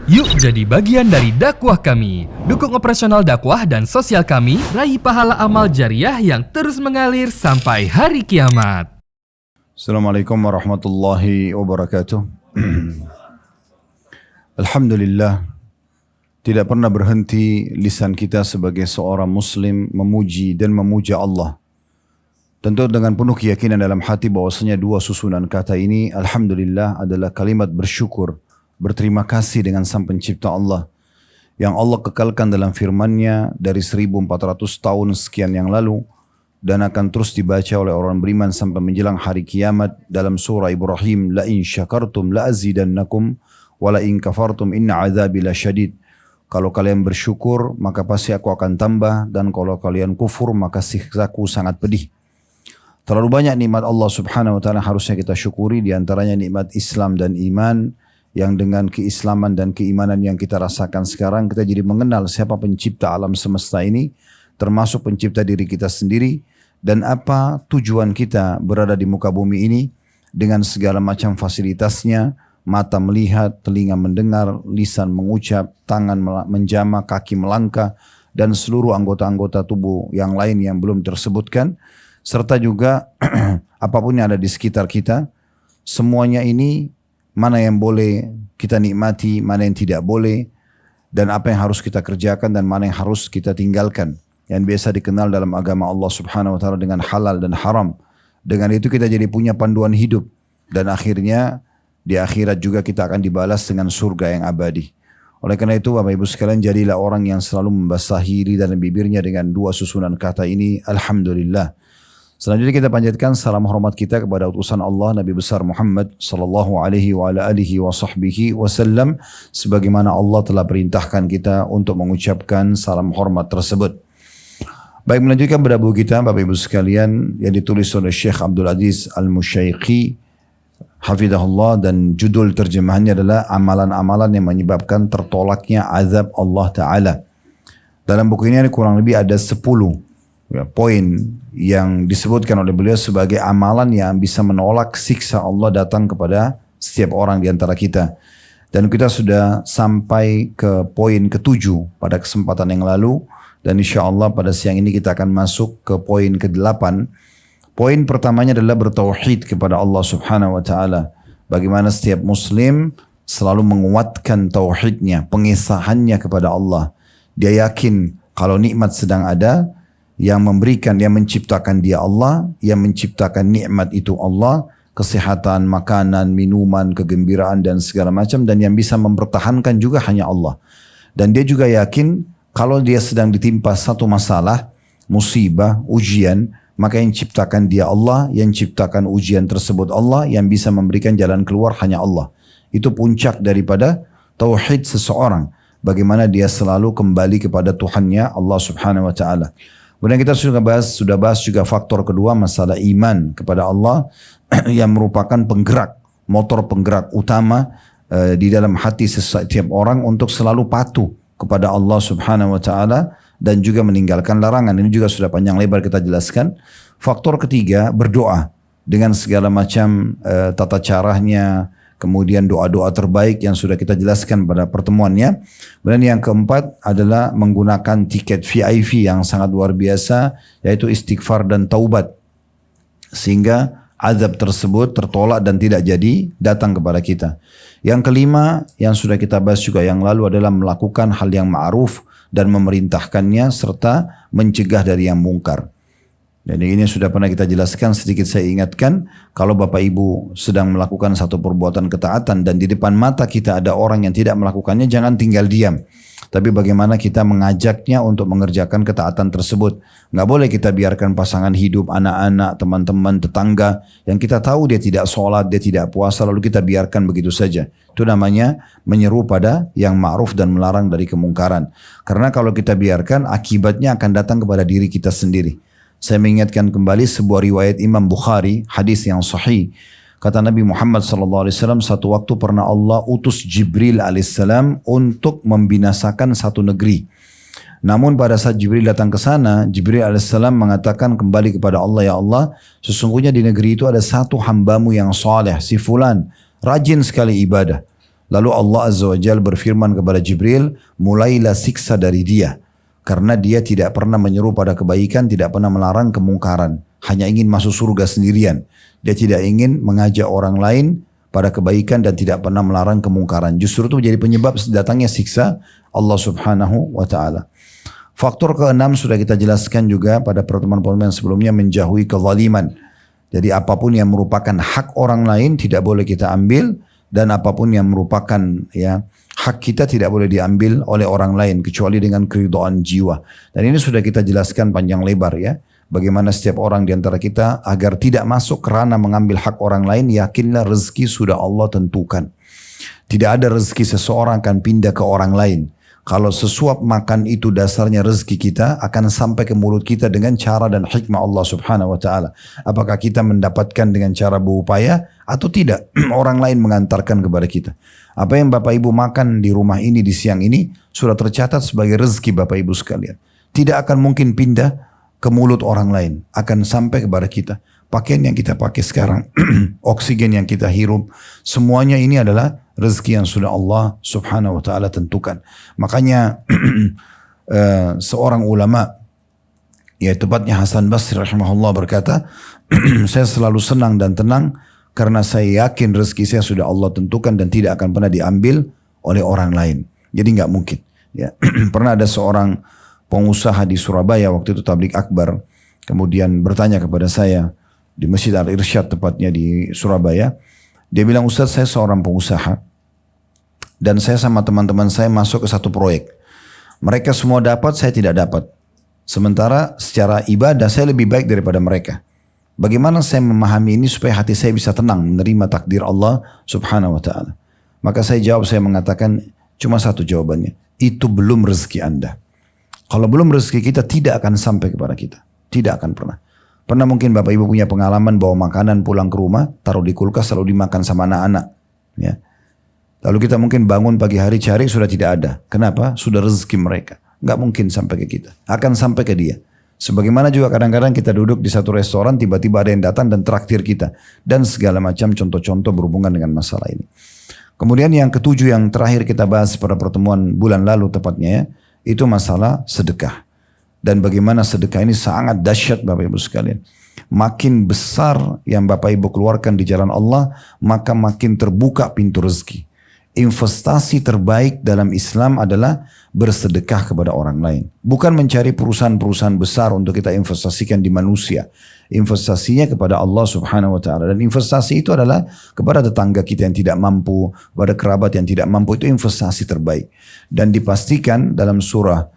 Yuk jadi bagian dari dakwah kami. Dukung operasional dakwah dan sosial kami, raih pahala amal jariah yang terus mengalir sampai hari kiamat. Assalamualaikum warahmatullahi wabarakatuh. Alhamdulillah, tidak pernah berhenti lisan kita sebagai seorang muslim memuji dan memuja Allah. Tentu dengan penuh keyakinan dalam hati bahwasanya dua susunan kata ini, Alhamdulillah, adalah kalimat bersyukur, berterima kasih dengan Sang Pencipta Allah yang Allah kekalkan dalam firman-Nya dari 1400 tahun sekian yang lalu dan akan terus dibaca oleh orang beriman sampai menjelang hari kiamat dalam surah Ibrahim, la in syakartum la azidannakum wa la in kafartum inna azabi lasyadid. Kalau kalian bersyukur maka pasti aku akan tambah, dan kalau kalian kufur maka siksaku sangat pedih. Terlalu banyak nikmat Allah Subhanahu wa taala harusnya kita syukuri, di antaranya nikmat Islam dan iman, yang dengan keislaman dan keimanan yang kita rasakan sekarang kita jadi mengenal siapa pencipta alam semesta ini, termasuk pencipta diri kita sendiri, dan apa tujuan kita berada di muka bumi ini dengan segala macam fasilitasnya, mata melihat, telinga mendengar, lisan mengucap, tangan menjama, kaki melangkah, dan seluruh anggota-anggota tubuh yang lain yang belum tersebutkan, serta juga apapun yang ada di sekitar kita. Semuanya ini mana yang boleh kita nikmati, mana yang tidak boleh, dan apa yang harus kita kerjakan dan mana yang harus kita tinggalkan, yang biasa dikenal dalam agama Allah Subhanahu wa taala dengan halal dan haram. Dengan itu kita jadi punya panduan hidup, dan akhirnya di akhirat juga kita akan dibalas dengan surga yang abadi. Oleh karena itu Bapak Ibu sekalian, jadilah orang yang selalu membasahi lidah dan bibirnya dengan dua susunan kata ini, Alhamdulillah. Selanjutnya kita panjatkan salam hormat kita kepada utusan Allah Nabi besar Muhammad sallallahu alaihi wa ala alihi wa sahbihi wasallam, sebagaimana Allah telah perintahkan kita untuk mengucapkan salam hormat tersebut. Baik, melanjutkan pada buku kita Bapak Ibu sekalian yang ditulis oleh Syekh Abdul Aziz Al-Musyaiqi hafizahullah, dan judul terjemahannya adalah amalan-amalan yang menyebabkan tertolaknya azab Allah Ta'ala. Dalam buku ini kurang lebih ada 10 poin yang disebutkan oleh beliau sebagai amalan yang bisa menolak siksa Allah datang kepada setiap orang di antara kita. Dan kita sudah sampai ke poin ke-7 pada kesempatan yang lalu, dan insyaAllah pada siang ini kita akan masuk ke poin ke-8. Poin pertamanya adalah bertauhid kepada Allah Subhanahu wa taala. Bagaimana setiap muslim selalu menguatkan tauhidnya, pengesahannya kepada Allah. Dia yakin kalau nikmat sedang ada, yang memberikan, yang menciptakan dia Allah, yang menciptakan nikmat itu Allah, kesehatan, makanan, minuman, kegembiraan dan segala macam, dan yang bisa mempertahankan juga hanya Allah. Dan dia juga yakin kalau dia sedang ditimpa satu masalah, musibah, ujian, maka yang ciptakan dia Allah, yang ciptakan ujian tersebut Allah, yang bisa memberikan jalan keluar hanya Allah. Itu puncak daripada tauhid seseorang, bagaimana dia selalu kembali kepada Tuhannya Allah Subhanahu wa taala. Kemudian kita sudah bahas juga faktor kedua, masalah iman kepada Allah yang merupakan penggerak, motor penggerak utama di dalam hati setiap orang untuk selalu patuh kepada Allah Subhanahu wa taala dan juga meninggalkan larangan. Ini juga sudah panjang lebar kita jelaskan. Faktor ketiga, berdoa dengan segala macam tata caranya, kemudian doa-doa terbaik yang sudah kita jelaskan pada pertemuannya. Dan yang keempat adalah menggunakan tiket VIP yang sangat luar biasa, yaitu istighfar dan taubat, sehingga azab tersebut tertolak dan tidak jadi datang kepada kita. Yang kelima yang sudah kita bahas juga yang lalu adalah melakukan hal yang ma'ruf dan memerintahkannya serta mencegah dari yang mungkar. Jadi ini sudah pernah kita jelaskan, sedikit saya ingatkan, kalau Bapak Ibu sedang melakukan satu perbuatan ketaatan dan di depan mata kita ada orang yang tidak melakukannya, jangan tinggal diam. Tapi bagaimana kita mengajaknya untuk mengerjakan ketaatan tersebut. Nggak boleh kita biarkan pasangan hidup, anak-anak, teman-teman, tetangga yang kita tahu dia tidak sholat, dia tidak puasa, lalu kita biarkan begitu saja. Itu namanya menyeru pada yang ma'ruf dan melarang dari kemungkaran. Karena kalau kita biarkan, akibatnya akan datang kepada diri kita sendiri. Saya mengingatkan kembali sebuah riwayat Imam Bukhari, hadis yang sahih. Kata Nabi Muhammad SAW, satu waktu pernah Allah utus Jibril alaihissalam untuk membinasakan satu negeri. Namun pada saat Jibril datang ke sana, Jibril alaihissalam mengatakan kembali kepada Allah, ya Allah, sesungguhnya di negeri itu ada satu hambamu yang saleh, si fulan, rajin sekali ibadah. Lalu Allah Azza wa Jalla berfirman kepada Jibril, mulailah siksa dari dia. Karena dia tidak pernah menyeru pada kebaikan, tidak pernah melarang kemungkaran. Hanya ingin masuk surga sendirian. Dia tidak ingin mengajak orang lain pada kebaikan dan tidak pernah melarang kemungkaran. Justru itu menjadi penyebab datangnya siksa Allah Subhanahu wa Ta'ala. Faktor keenam sudah kita jelaskan juga pada pertemuan-pertemuan sebelumnya, menjauhi kezaliman. Jadi apapun yang merupakan hak orang lain tidak boleh kita ambil, dan apapun yang merupakan hak kita tidak boleh diambil oleh orang lain kecuali dengan keridhaan jiwa. Dan ini sudah kita jelaskan panjang lebar ya. Bagaimana setiap orang di antara kita agar tidak masuk kerana mengambil hak orang lain, yakinlah rezeki sudah Allah tentukan. Tidak ada rezeki seseorang akan pindah ke orang lain. Kalau sesuap makan itu dasarnya rezeki kita akan sampai ke mulut kita dengan cara dan hikmah Allah Subhanahu wa Ta'ala. Apakah kita mendapatkan dengan cara berupaya atau tidak? Orang lain mengantarkan kepada kita. Apa yang Bapak Ibu makan di rumah ini di siang ini sudah tercatat sebagai rezeki Bapak Ibu sekalian. Tidak akan mungkin pindah ke mulut orang lain, akan sampai kepada kita. Pakaian yang kita pakai sekarang, oksigen yang kita hirup, semuanya ini adalah rezeki yang sudah Allah Subhanahu wa Ta'ala tentukan. Makanya seorang ulama, ya tepatnya Hasan Basri rahimahullah berkata, saya selalu senang dan tenang karena saya yakin rezeki saya sudah Allah tentukan dan tidak akan pernah diambil oleh orang lain. Jadi nggak mungkin. Ya. Pernah ada seorang pengusaha di Surabaya waktu itu tabligh akbar, kemudian bertanya kepada saya di Masjid Al-Irsyad tepatnya di Surabaya. Dia bilang, Ustaz, saya seorang pengusaha dan saya sama teman-teman saya masuk ke satu proyek. Mereka semua dapat, saya tidak dapat. Sementara secara ibadah saya lebih baik daripada mereka. Bagaimana saya memahami ini supaya hati saya bisa tenang menerima takdir Allah Subhanahu wa Ta'ala? Maka saya jawab, saya mengatakan cuma satu jawabannya. Itu belum rezeki Anda. Kalau belum rezeki kita tidak akan sampai kepada kita. Tidak akan pernah. Pernah mungkin Bapak Ibu punya pengalaman bawa makanan pulang ke rumah, taruh di kulkas lalu dimakan sama anak-anak. Ya. Lalu kita mungkin bangun pagi hari cari sudah tidak ada. Kenapa? Sudah rezeki mereka. Nggak mungkin sampai ke kita. Akan sampai ke dia. Sebagaimana juga kadang-kadang kita duduk di satu restoran, tiba-tiba ada yang datang dan traktir kita. Dan segala macam contoh-contoh berhubungan dengan masalah ini. Kemudian yang ketujuh yang terakhir kita bahas pada pertemuan bulan lalu tepatnya ya, itu masalah sedekah. Dan bagaimana sedekah ini sangat dahsyat Bapak Ibu sekalian. Makin besar yang Bapak Ibu keluarkan di jalan Allah, maka makin terbuka pintu rezeki. Investasi terbaik dalam Islam adalah bersedekah kepada orang lain. Bukan mencari perusahaan-perusahaan besar untuk kita investasikan di manusia. Investasinya kepada Allah Subhanahu wa Ta'ala. Dan investasi itu adalah kepada tetangga kita yang tidak mampu, kepada kerabat yang tidak mampu, itu investasi terbaik. Dan dipastikan dalam surah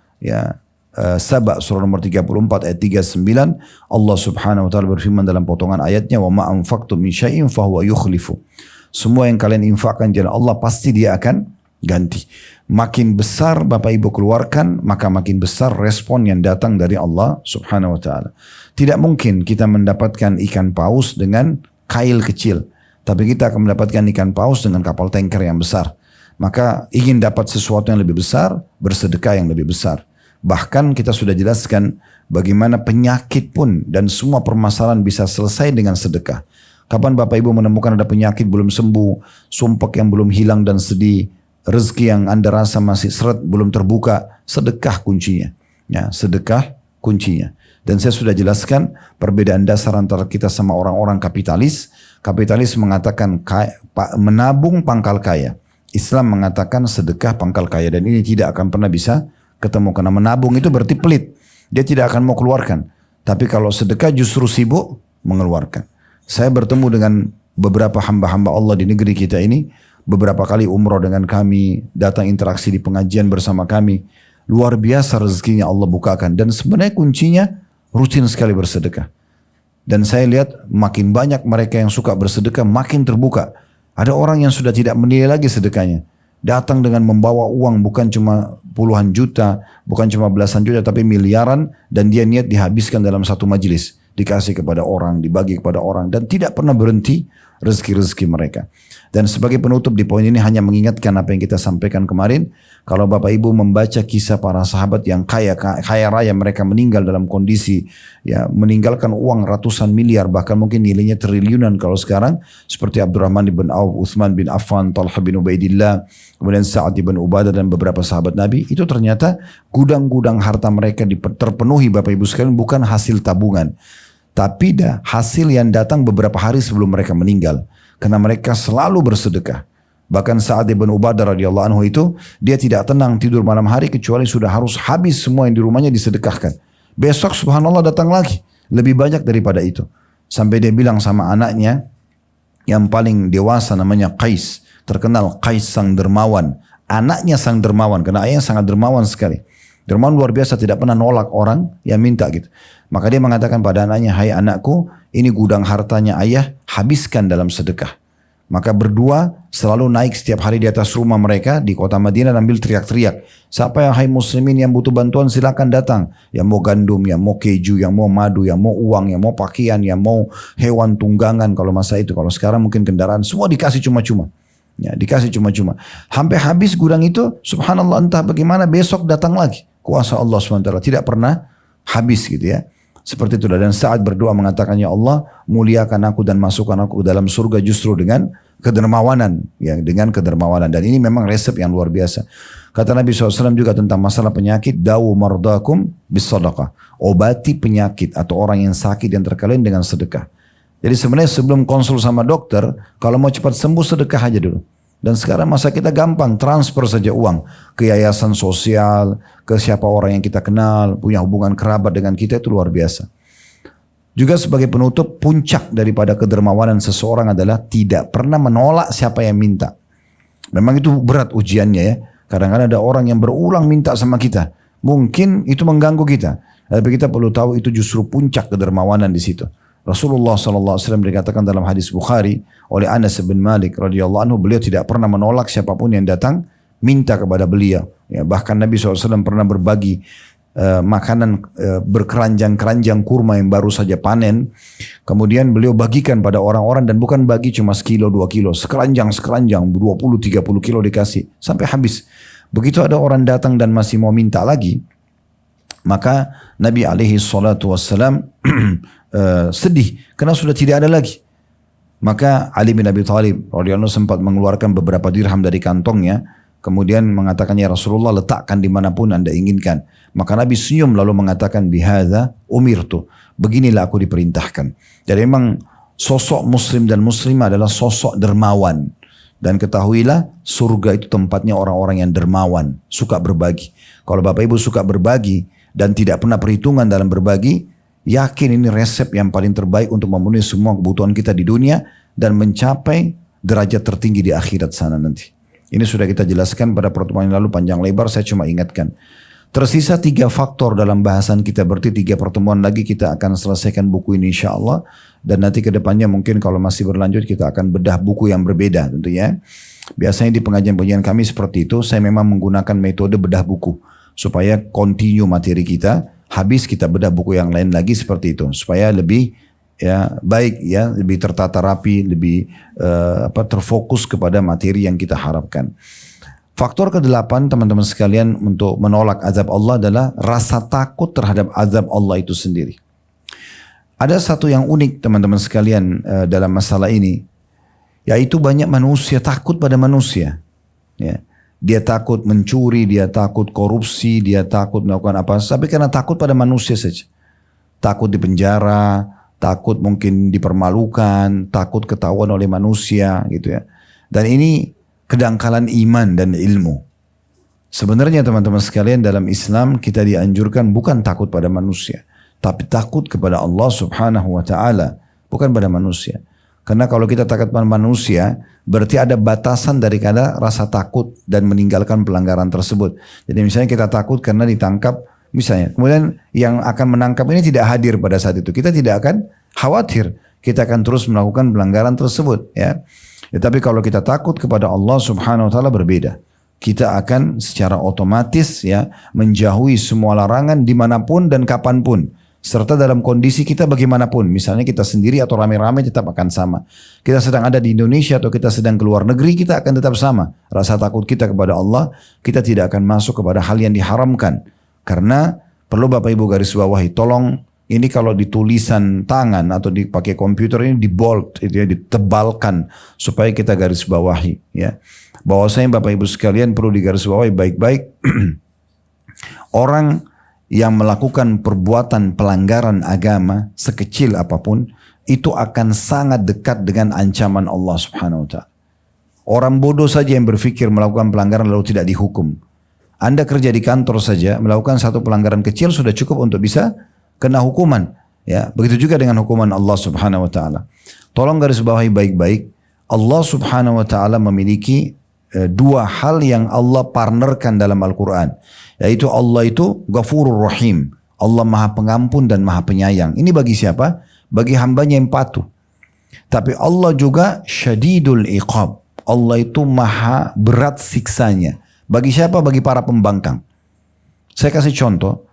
Saba surah nomor 34 ayat 39, Allah Subhanahu wa Ta'ala berfirman dalam potongan ayatnya, wa ma anfaqtum min syai'in fahuwa yukhlifu. Semua yang kalian infakkan jalan Allah pasti dia akan ganti. Makin besar Bapak Ibu keluarkan, maka makin besar respon yang datang dari Allah Subhanahu wa Ta'ala. Tidak mungkin kita mendapatkan ikan paus dengan kail kecil, tapi kita akan mendapatkan ikan paus dengan kapal tanker yang besar. Maka ingin dapat sesuatu yang lebih besar, bersedekah yang lebih besar. Bahkan kita sudah jelaskan bagaimana penyakit pun dan semua permasalahan bisa selesai dengan sedekah. Kapan Bapak Ibu menemukan ada penyakit belum sembuh, sumpek yang belum hilang dan sedih, rezeki yang Anda rasa masih seret belum terbuka, sedekah kuncinya. Ya, sedekah kuncinya. Dan saya sudah jelaskan perbedaan dasar antara kita sama orang-orang kapitalis. Kapitalis mengatakan menabung pangkal kaya. Islam mengatakan sedekah pangkal kaya, dan ini tidak akan pernah bisa ketemu, karena menabung itu berarti pelit. Dia tidak akan mau keluarkan. Tapi kalau sedekah justru sibuk mengeluarkan. Saya bertemu dengan beberapa hamba-hamba Allah di negeri kita ini. Beberapa kali umroh dengan kami, datang interaksi di pengajian bersama kami. Luar biasa rezekinya Allah bukakan. Dan sebenarnya kuncinya rutin sekali bersedekah. Dan saya lihat makin banyak mereka yang suka bersedekah, makin terbuka. Ada orang yang sudah tidak menilai lagi sedekahnya. Datang dengan membawa uang bukan cuma puluhan juta, bukan cuma belasan juta, tapi miliaran, dan dia niat dihabiskan dalam satu majelis. Dikasih kepada orang, dibagi kepada orang, dan tidak pernah berhenti rezeki-rezeki mereka. Dan sebagai penutup di poin ini hanya mengingatkan apa yang kita sampaikan kemarin. Kalau Bapak Ibu membaca kisah para sahabat yang kaya raya, mereka meninggal dalam kondisi ya meninggalkan uang ratusan miliar, bahkan mungkin nilainya triliunan kalau sekarang, seperti Abdurrahman bin Auf, Uthman bin Affan, Talha bin Ubaidillah, kemudian Sa'ad bin Ubadah dan beberapa sahabat Nabi. Itu ternyata gudang-gudang harta mereka terpenuhi Bapak Ibu sekalian, bukan hasil tabungan, tapi hasil yang datang beberapa hari sebelum mereka meninggal. Karena mereka selalu bersedekah. Bahkan Sa'ad bin Ubadah radhiyallahu anhu itu, dia tidak tenang tidur malam hari kecuali sudah harus habis semua yang di rumahnya disedekahkan. Besok subhanallah datang lagi, lebih banyak daripada itu. Sampai dia bilang sama anaknya yang paling dewasa namanya Qais, terkenal Qais sang dermawan. Anaknya sang dermawan, karena ayahnya sangat dermawan sekali. Dermawan luar biasa, tidak pernah nolak orang yang minta gitu. Maka dia mengatakan pada anaknya, hai anakku, ini gudang hartanya ayah, habiskan dalam sedekah. Maka berdua selalu naik setiap hari di atas rumah mereka di kota Madinah sambil teriak-teriak. Siapa yang hai muslimin yang butuh bantuan silakan datang. Yang mau gandum, yang mau keju, yang mau madu, yang mau uang, yang mau pakaian, yang mau hewan tunggangan kalau masa itu. Kalau sekarang mungkin kendaraan, semua dikasih cuma-cuma. Ya, dikasih cuma-cuma. Sampai habis gudang itu, subhanallah entah bagaimana besok datang lagi. Kuasa Allah SWT tidak pernah habis gitu ya. Seperti itu. Dan saat berdoa mengatakan, ya Allah muliakan aku dan masukkan aku ke dalam surga justru dengan kedermawanan. Ya, dengan kedermawanan. Dan ini memang resep yang luar biasa. Kata Nabi SAW juga tentang masalah penyakit, dawu mardakum bis sadaqah. Obati penyakit atau orang yang sakit yang terkalian dengan sedekah. Jadi sebenarnya sebelum konsul sama dokter, kalau mau cepat sembuh sedekah aja dulu. Dan sekarang masa kita gampang, transfer saja uang ke yayasan sosial, ke siapa orang yang kita kenal, punya hubungan kerabat dengan kita, itu luar biasa. Juga sebagai penutup, puncak daripada kedermawanan seseorang adalah tidak pernah menolak siapa yang minta. Memang itu berat ujiannya ya. Kadang-kadang ada orang yang berulang minta sama kita. Mungkin itu mengganggu kita. Tapi kita perlu tahu itu justru puncak kedermawanan di situ. Rasulullah SAW dikatakan dalam hadis Bukhari oleh Anas bin Malik radhiyallahu anhu, beliau tidak pernah menolak siapapun yang datang minta kepada beliau. Ya, bahkan Nabi SAW pernah berbagi makanan berkeranjang-keranjang kurma yang baru saja panen. Kemudian beliau bagikan pada orang-orang, dan bukan bagi cuma sekilo 2 kilo, sekeranjang 20-30 kilo dikasih sampai habis. Begitu ada orang datang dan masih mau minta lagi, maka Nabi alaihi salatu wassalam sedih karena sudah tidak ada lagi. Maka Ali bin Abi Thalib radhiyallahu anhu sempat mengeluarkan beberapa dirham dari kantongnya, kemudian mengatakan, ya Rasulullah letakkan dimanapun anda inginkan. Maka Nabi senyum lalu mengatakan, bihadza umirtu, beginilah aku diperintahkan. Jadi memang sosok muslim dan muslimah adalah sosok dermawan. Dan ketahuilah surga itu tempatnya orang-orang yang dermawan, suka berbagi. Kalau Bapak Ibu suka berbagi dan tidak pernah perhitungan dalam berbagi, yakin ini resep yang paling terbaik untuk memenuhi semua kebutuhan kita di dunia dan mencapai derajat tertinggi di akhirat sana nanti. Ini sudah kita jelaskan pada pertemuan yang lalu panjang lebar, saya cuma ingatkan. Tersisa 3 faktor dalam bahasan kita, berarti 3 pertemuan lagi kita akan selesaikan buku ini insya Allah. Dan nanti ke depannya mungkin kalau masih berlanjut kita akan bedah buku yang berbeda tentunya. Biasanya di pengajian-pengajian kami seperti itu, saya memang menggunakan metode bedah buku. Supaya continue materi kita, habis kita bedah buku yang lain lagi seperti itu. Supaya lebih ya baik ya, lebih tertata rapi, lebih terfokus kepada materi yang kita harapkan. Faktor ke-8 teman-teman sekalian untuk menolak azab Allah adalah rasa takut terhadap azab Allah itu sendiri. Ada satu yang unik teman-teman sekalian dalam masalah ini, yaitu banyak manusia takut pada manusia. Ya. Dia takut mencuri, dia takut korupsi, dia takut melakukan apa, tapi karena takut pada manusia saja. Takut dipenjara, takut mungkin dipermalukan, takut ketahuan oleh manusia gitu ya. Dan ini kedangkalan iman dan ilmu. Sebenarnya teman-teman sekalian dalam Islam kita dianjurkan bukan takut pada manusia, tapi takut kepada Allah Subhanahu wa taala, bukan pada manusia. Karena kalau kita takut pada manusia, berarti ada batasan dari rasa takut dan meninggalkan pelanggaran tersebut. Jadi misalnya kita takut karena ditangkap, misalnya, kemudian yang akan menangkap ini tidak hadir pada saat itu, kita tidak akan khawatir, kita akan terus melakukan pelanggaran tersebut, ya. Tetapi kalau kita takut kepada Allah Subhanahu wa taala berbeda. Kita akan secara otomatis ya menjauhi semua larangan dimanapun dan kapanpun. serta dalam kondisi kita bagaimanapun. Misalnya kita sendiri atau rame-rame tetap akan sama. Kita sedang ada di Indonesia atau kita sedang keluar negeri, kita akan tetap sama. Rasa takut kita kepada Allah, kita tidak akan masuk kepada hal yang diharamkan. Karena perlu Bapak Ibu garis bawahi, tolong ini kalau di tulisan tangan atau dipakai komputer ini di bold, itu ya, ditebalkan supaya kita garis bawahi. Ya. Bahwasanya Bapak Ibu sekalian perlu digaris bawahi baik-baik. Orang yang melakukan perbuatan pelanggaran agama sekecil apapun itu akan sangat dekat dengan ancaman Allah Subhanahu wa taala. Orang bodoh saja yang berpikir melakukan pelanggaran lalu tidak dihukum. Anda kerja di kantor saja melakukan satu pelanggaran kecil sudah cukup untuk bisa kena hukuman. Ya, begitu juga dengan hukuman Allah Subhanahu wa taala. Tolong garis bawahi baik-baik. Allah Subhanahu wa taala memiliki dua hal yang Allah partnerkan dalam Al-Quran. Yaitu Allah itu Ghafurur Rahim. Allah maha pengampun dan maha penyayang. Ini bagi siapa? Bagi hambanya yang patuh. Tapi Allah juga Syadidul Iqab. Allah itu maha berat siksanya. Bagi siapa? Bagi para pembangkang. Saya kasih contoh.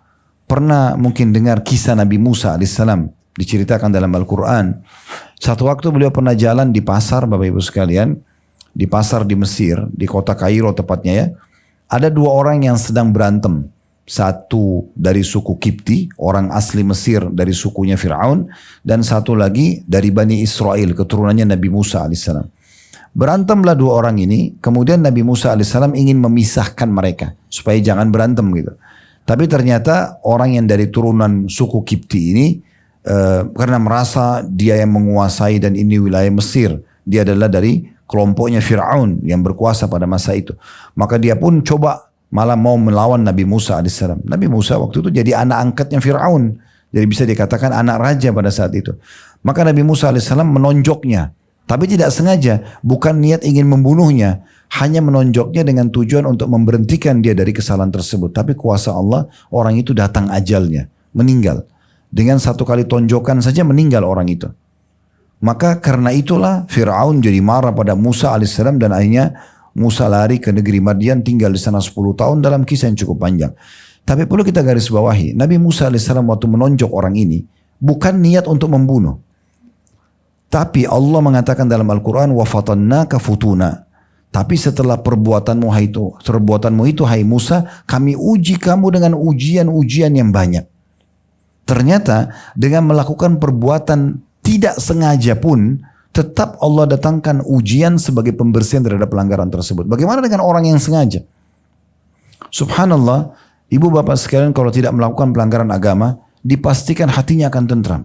Pernah mungkin dengar kisah Nabi Musa alaihissalam. Diceritakan dalam Al-Quran. Satu waktu beliau pernah jalan di pasar, Bapak Ibu sekalian. Di pasar di Mesir, di kota Kairo tepatnya ya. Ada dua orang yang sedang berantem. Satu dari suku Kipti, orang asli Mesir dari sukunya Fir'aun. Dan satu lagi dari Bani Israel, keturunannya Nabi Musa alaihissalam. Berantemlah dua orang ini, kemudian Nabi Musa alaihissalam ingin memisahkan mereka. Supaya jangan berantem gitu. Tapi ternyata orang yang dari turunan suku Kipti ini, karena merasa dia yang menguasai dan ini wilayah Mesir. Dia adalah dari kelompoknya Fir'aun yang berkuasa pada masa itu. Maka dia pun coba malah mau melawan Nabi Musa alaihissalam. Nabi Musa waktu itu jadi anak angkatnya Fir'aun. Jadi bisa dikatakan anak raja pada saat itu. Maka Nabi Musa alaihissalam menonjoknya. Tapi tidak sengaja. Bukan niat ingin membunuhnya. Hanya menonjoknya dengan tujuan untuk memberhentikan dia dari kesalahan tersebut. Tapi kuasa Allah, orang itu datang ajalnya. Meninggal. Dengan satu kali tonjokan saja meninggal orang itu. Maka karena itulah Fir'aun jadi marah pada Musa alaihissalam dan akhirnya Musa lari ke negeri Madian, tinggal di sana 10 tahun dalam kisah yang cukup panjang. Tapi perlu kita garis bawahi, Nabi Musa alaihissalam waktu menonjok orang ini bukan niat untuk membunuh. Tapi Allah mengatakan dalam Al-Quran وَفَطَنَّاكَ فُتُونَا. Tapi setelah perbuatanmu itu hai Musa, kami uji kamu dengan ujian-ujian yang banyak. Ternyata dengan melakukan perbuatan tidak sengaja pun tetap Allah datangkan ujian sebagai pembersihan terhadap pelanggaran tersebut. Bagaimana dengan orang yang sengaja? Subhanallah, ibu bapak sekalian kalau tidak melakukan pelanggaran agama, dipastikan hatinya akan tentram.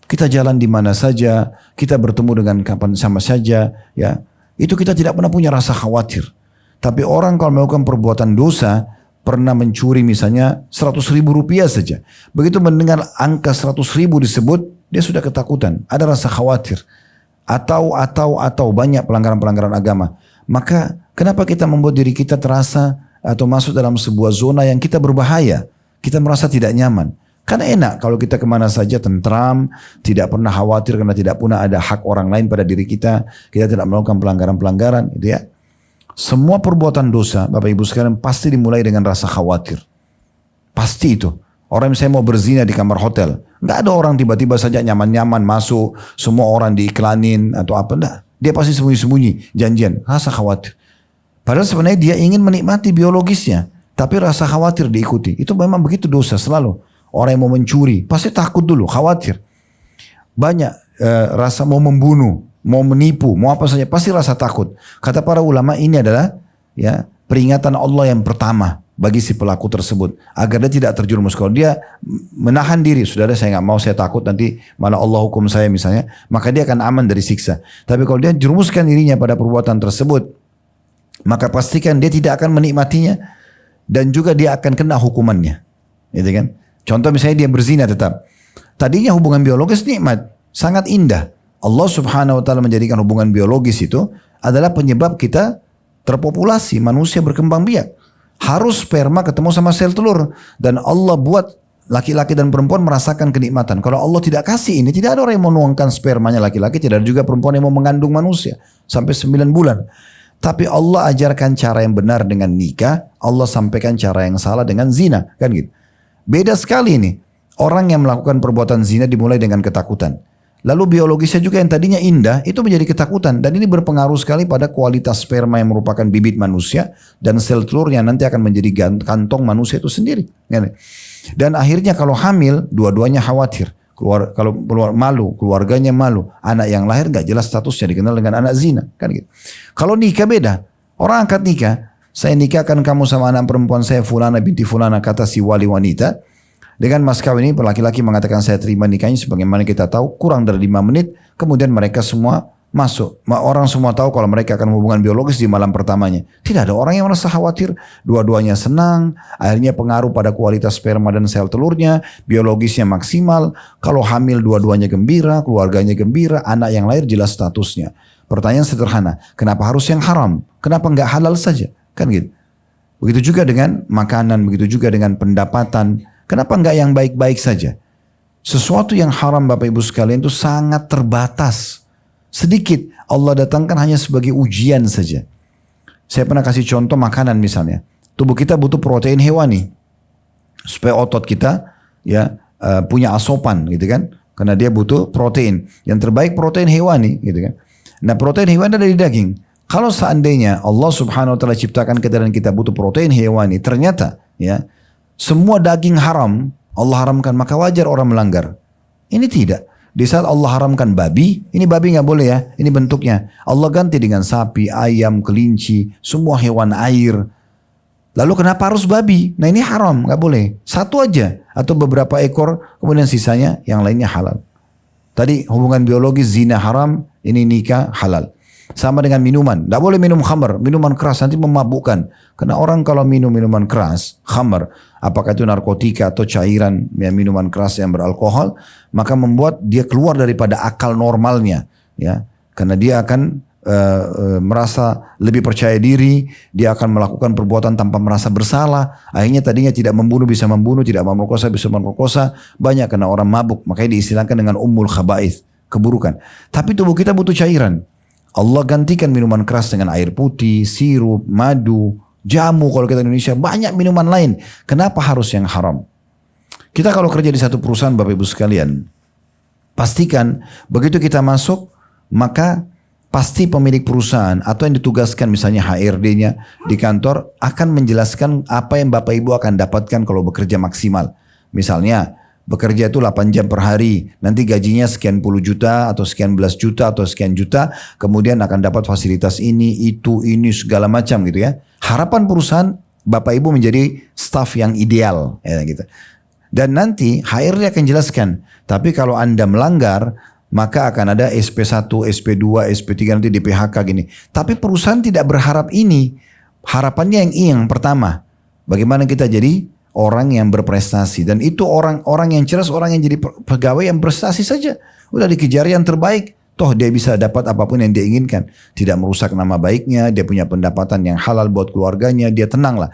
Kita jalan di mana saja, kita bertemu dengan kapan sama saja, ya. Itu kita tidak pernah punya rasa khawatir. Tapi orang kalau melakukan perbuatan dosa, pernah mencuri misalnya 100.000 rupiah saja. Begitu mendengar angka 100.000 disebut, dia sudah ketakutan, ada rasa khawatir. Atau banyak pelanggaran-pelanggaran agama. Maka kenapa kita membuat diri kita terasa atau masuk dalam sebuah zona yang kita berbahaya. Kita merasa tidak nyaman. Karena enak kalau kita kemana saja tentram, tidak pernah khawatir karena tidak pernah ada hak orang lain pada diri kita. Kita tidak melakukan pelanggaran-pelanggaran gitu ya. Semua perbuatan dosa, Bapak Ibu sekalian, pasti dimulai dengan rasa khawatir. Pasti itu. Orang misalnya mau berzina di kamar hotel, nggak ada orang tiba-tiba saja nyaman-nyaman masuk, semua orang diiklanin atau apa, enggak. Dia pasti sembunyi-sembunyi, janjian, rasa khawatir. Padahal sebenarnya dia ingin menikmati biologisnya, tapi rasa khawatir diikuti. Itu memang begitu dosa selalu. Orang yang mau mencuri, pasti takut dulu, khawatir. Banyak rasa mau membunuh, mau menipu, mau apa saja, pasti rasa takut. Kata para ulama, ini adalah ya peringatan Allah yang pertama bagi si pelaku tersebut, agar dia tidak terjerumus. Kalau dia menahan diri, saudara saya nggak mau, saya takut nanti malah Allah hukum saya misalnya, maka dia akan aman dari siksa. Tapi kalau dia jerumuskan dirinya pada perbuatan tersebut, maka pastikan dia tidak akan menikmatinya dan juga dia akan kena hukumannya, gitu kan? Contoh misalnya dia berzina tetap, tadinya hubungan biologis nikmat, sangat indah. Allah Subhanahu wa taala menjadikan hubungan biologis itu adalah penyebab kita terpopulasi, manusia berkembang biak. Harus sperma ketemu sama sel telur, dan Allah buat laki-laki dan perempuan merasakan kenikmatan. Kalau Allah tidak kasih ini, tidak ada orang yang mau menuangkan spermanya laki-laki, tidak ada juga perempuan yang mau mengandung manusia sampai 9 bulan. Tapi Allah ajarkan cara yang benar dengan nikah, Allah sampaikan cara yang salah dengan zina, kan gitu. Beda sekali ini. Orang yang melakukan perbuatan zina dimulai dengan ketakutan. Lalu biologisnya juga yang tadinya indah itu menjadi ketakutan. Dan ini berpengaruh sekali pada kualitas sperma yang merupakan bibit manusia. Dan sel telurnya nanti akan menjadi kantong manusia itu sendiri. Dan akhirnya kalau hamil, dua-duanya khawatir. Kalau keluar malu, keluarganya malu. Anak yang lahir gak jelas statusnya, dikenal dengan anak zina. Kan gitu. Kalau nikah beda. Orang angkat nikah. Saya nikahkan kamu sama anak perempuan saya Fulana binti Fulana, kata si wali wanita. Dengan mas kawin ini laki-laki mengatakan saya terima nikahnya, sebagaimana kita tahu kurang dari 5 menit kemudian mereka semua masuk. Orang semua tahu kalau mereka akan hubungan biologis di malam pertamanya. Tidak ada orang yang merasa khawatir. Dua-duanya senang. Akhirnya pengaruh pada kualitas sperma dan sel telurnya. Biologisnya maksimal. Kalau hamil dua-duanya gembira. Keluarganya gembira. Anak yang lahir jelas statusnya. Pertanyaan sederhana. Kenapa harus yang haram? Kenapa nggak halal saja? Kan gitu. Begitu juga dengan makanan. Begitu juga dengan pendapatan. Kenapa enggak yang baik-baik saja? Sesuatu yang haram Bapak Ibu sekalian itu sangat terbatas. Sedikit Allah datangkan hanya sebagai ujian saja. Saya pernah kasih contoh makanan misalnya. Tubuh kita butuh protein hewani. Supaya otot kita ya punya asupan gitu kan. Karena dia butuh protein. Yang terbaik protein hewani gitu kan. Nah protein hewani ada di daging. Kalau seandainya Allah subhanahu wa ta'ala ciptakan kita dan kita butuh protein hewani. Ternyata ya. Semua daging haram, Allah haramkan, maka wajar orang melanggar. Ini tidak. Di saat Allah haramkan babi, ini babi nggak boleh ya, ini bentuknya. Allah ganti dengan sapi, ayam, kelinci, semua hewan air. Lalu kenapa harus babi? Nah ini haram, nggak boleh. Satu aja atau beberapa ekor, kemudian sisanya yang lainnya halal. Tadi hubungan biologis zina haram, ini nikah halal. Sama dengan minuman. Tidak boleh minum khamar. Minuman keras nanti memabukkan. Karena orang kalau minum minuman keras, khamar, apakah itu narkotika atau cairan ya, minuman keras yang beralkohol, maka membuat dia keluar daripada akal normalnya. Ya, karena dia akan merasa lebih percaya diri. Dia akan melakukan perbuatan tanpa merasa bersalah. Akhirnya tadinya tidak membunuh bisa membunuh. Tidak memerkosa bisa memerkosa. Banyak karena orang mabuk. Makanya diistilahkan dengan ummul khaba'ith. Keburukan. Tapi tubuh kita butuh cairan. Allah gantikan minuman keras dengan air putih, sirup, madu, jamu kalau kita Indonesia, banyak minuman lain. Kenapa harus yang haram? Kita kalau kerja di satu perusahaan Bapak Ibu sekalian, pastikan begitu kita masuk, maka pasti pemilik perusahaan atau yang ditugaskan misalnya HRD-nya di kantor akan menjelaskan apa yang Bapak Ibu akan dapatkan kalau bekerja maksimal. Misalnya, bekerja itu 8 jam per hari, nanti gajinya sekian puluh juta atau sekian belas juta atau sekian juta, kemudian akan dapat fasilitas ini, itu, ini, segala macam gitu ya. Harapan perusahaan Bapak Ibu menjadi staff yang ideal ya gitu. Dan nanti HRD akan jelaskan, tapi kalau Anda melanggar, maka akan ada SP1, SP2, SP3 nanti di PHK gini. Tapi perusahaan tidak berharap ini. Harapannya yang pertama, bagaimana kita jadi orang yang berprestasi. Dan itu orang yang cerdas, orang yang jadi pegawai yang prestasi saja. Udah dikejar yang terbaik. Toh dia bisa dapat apapun yang dia inginkan. Tidak merusak nama baiknya. Dia punya pendapatan yang halal buat keluarganya. Dia tenang lah.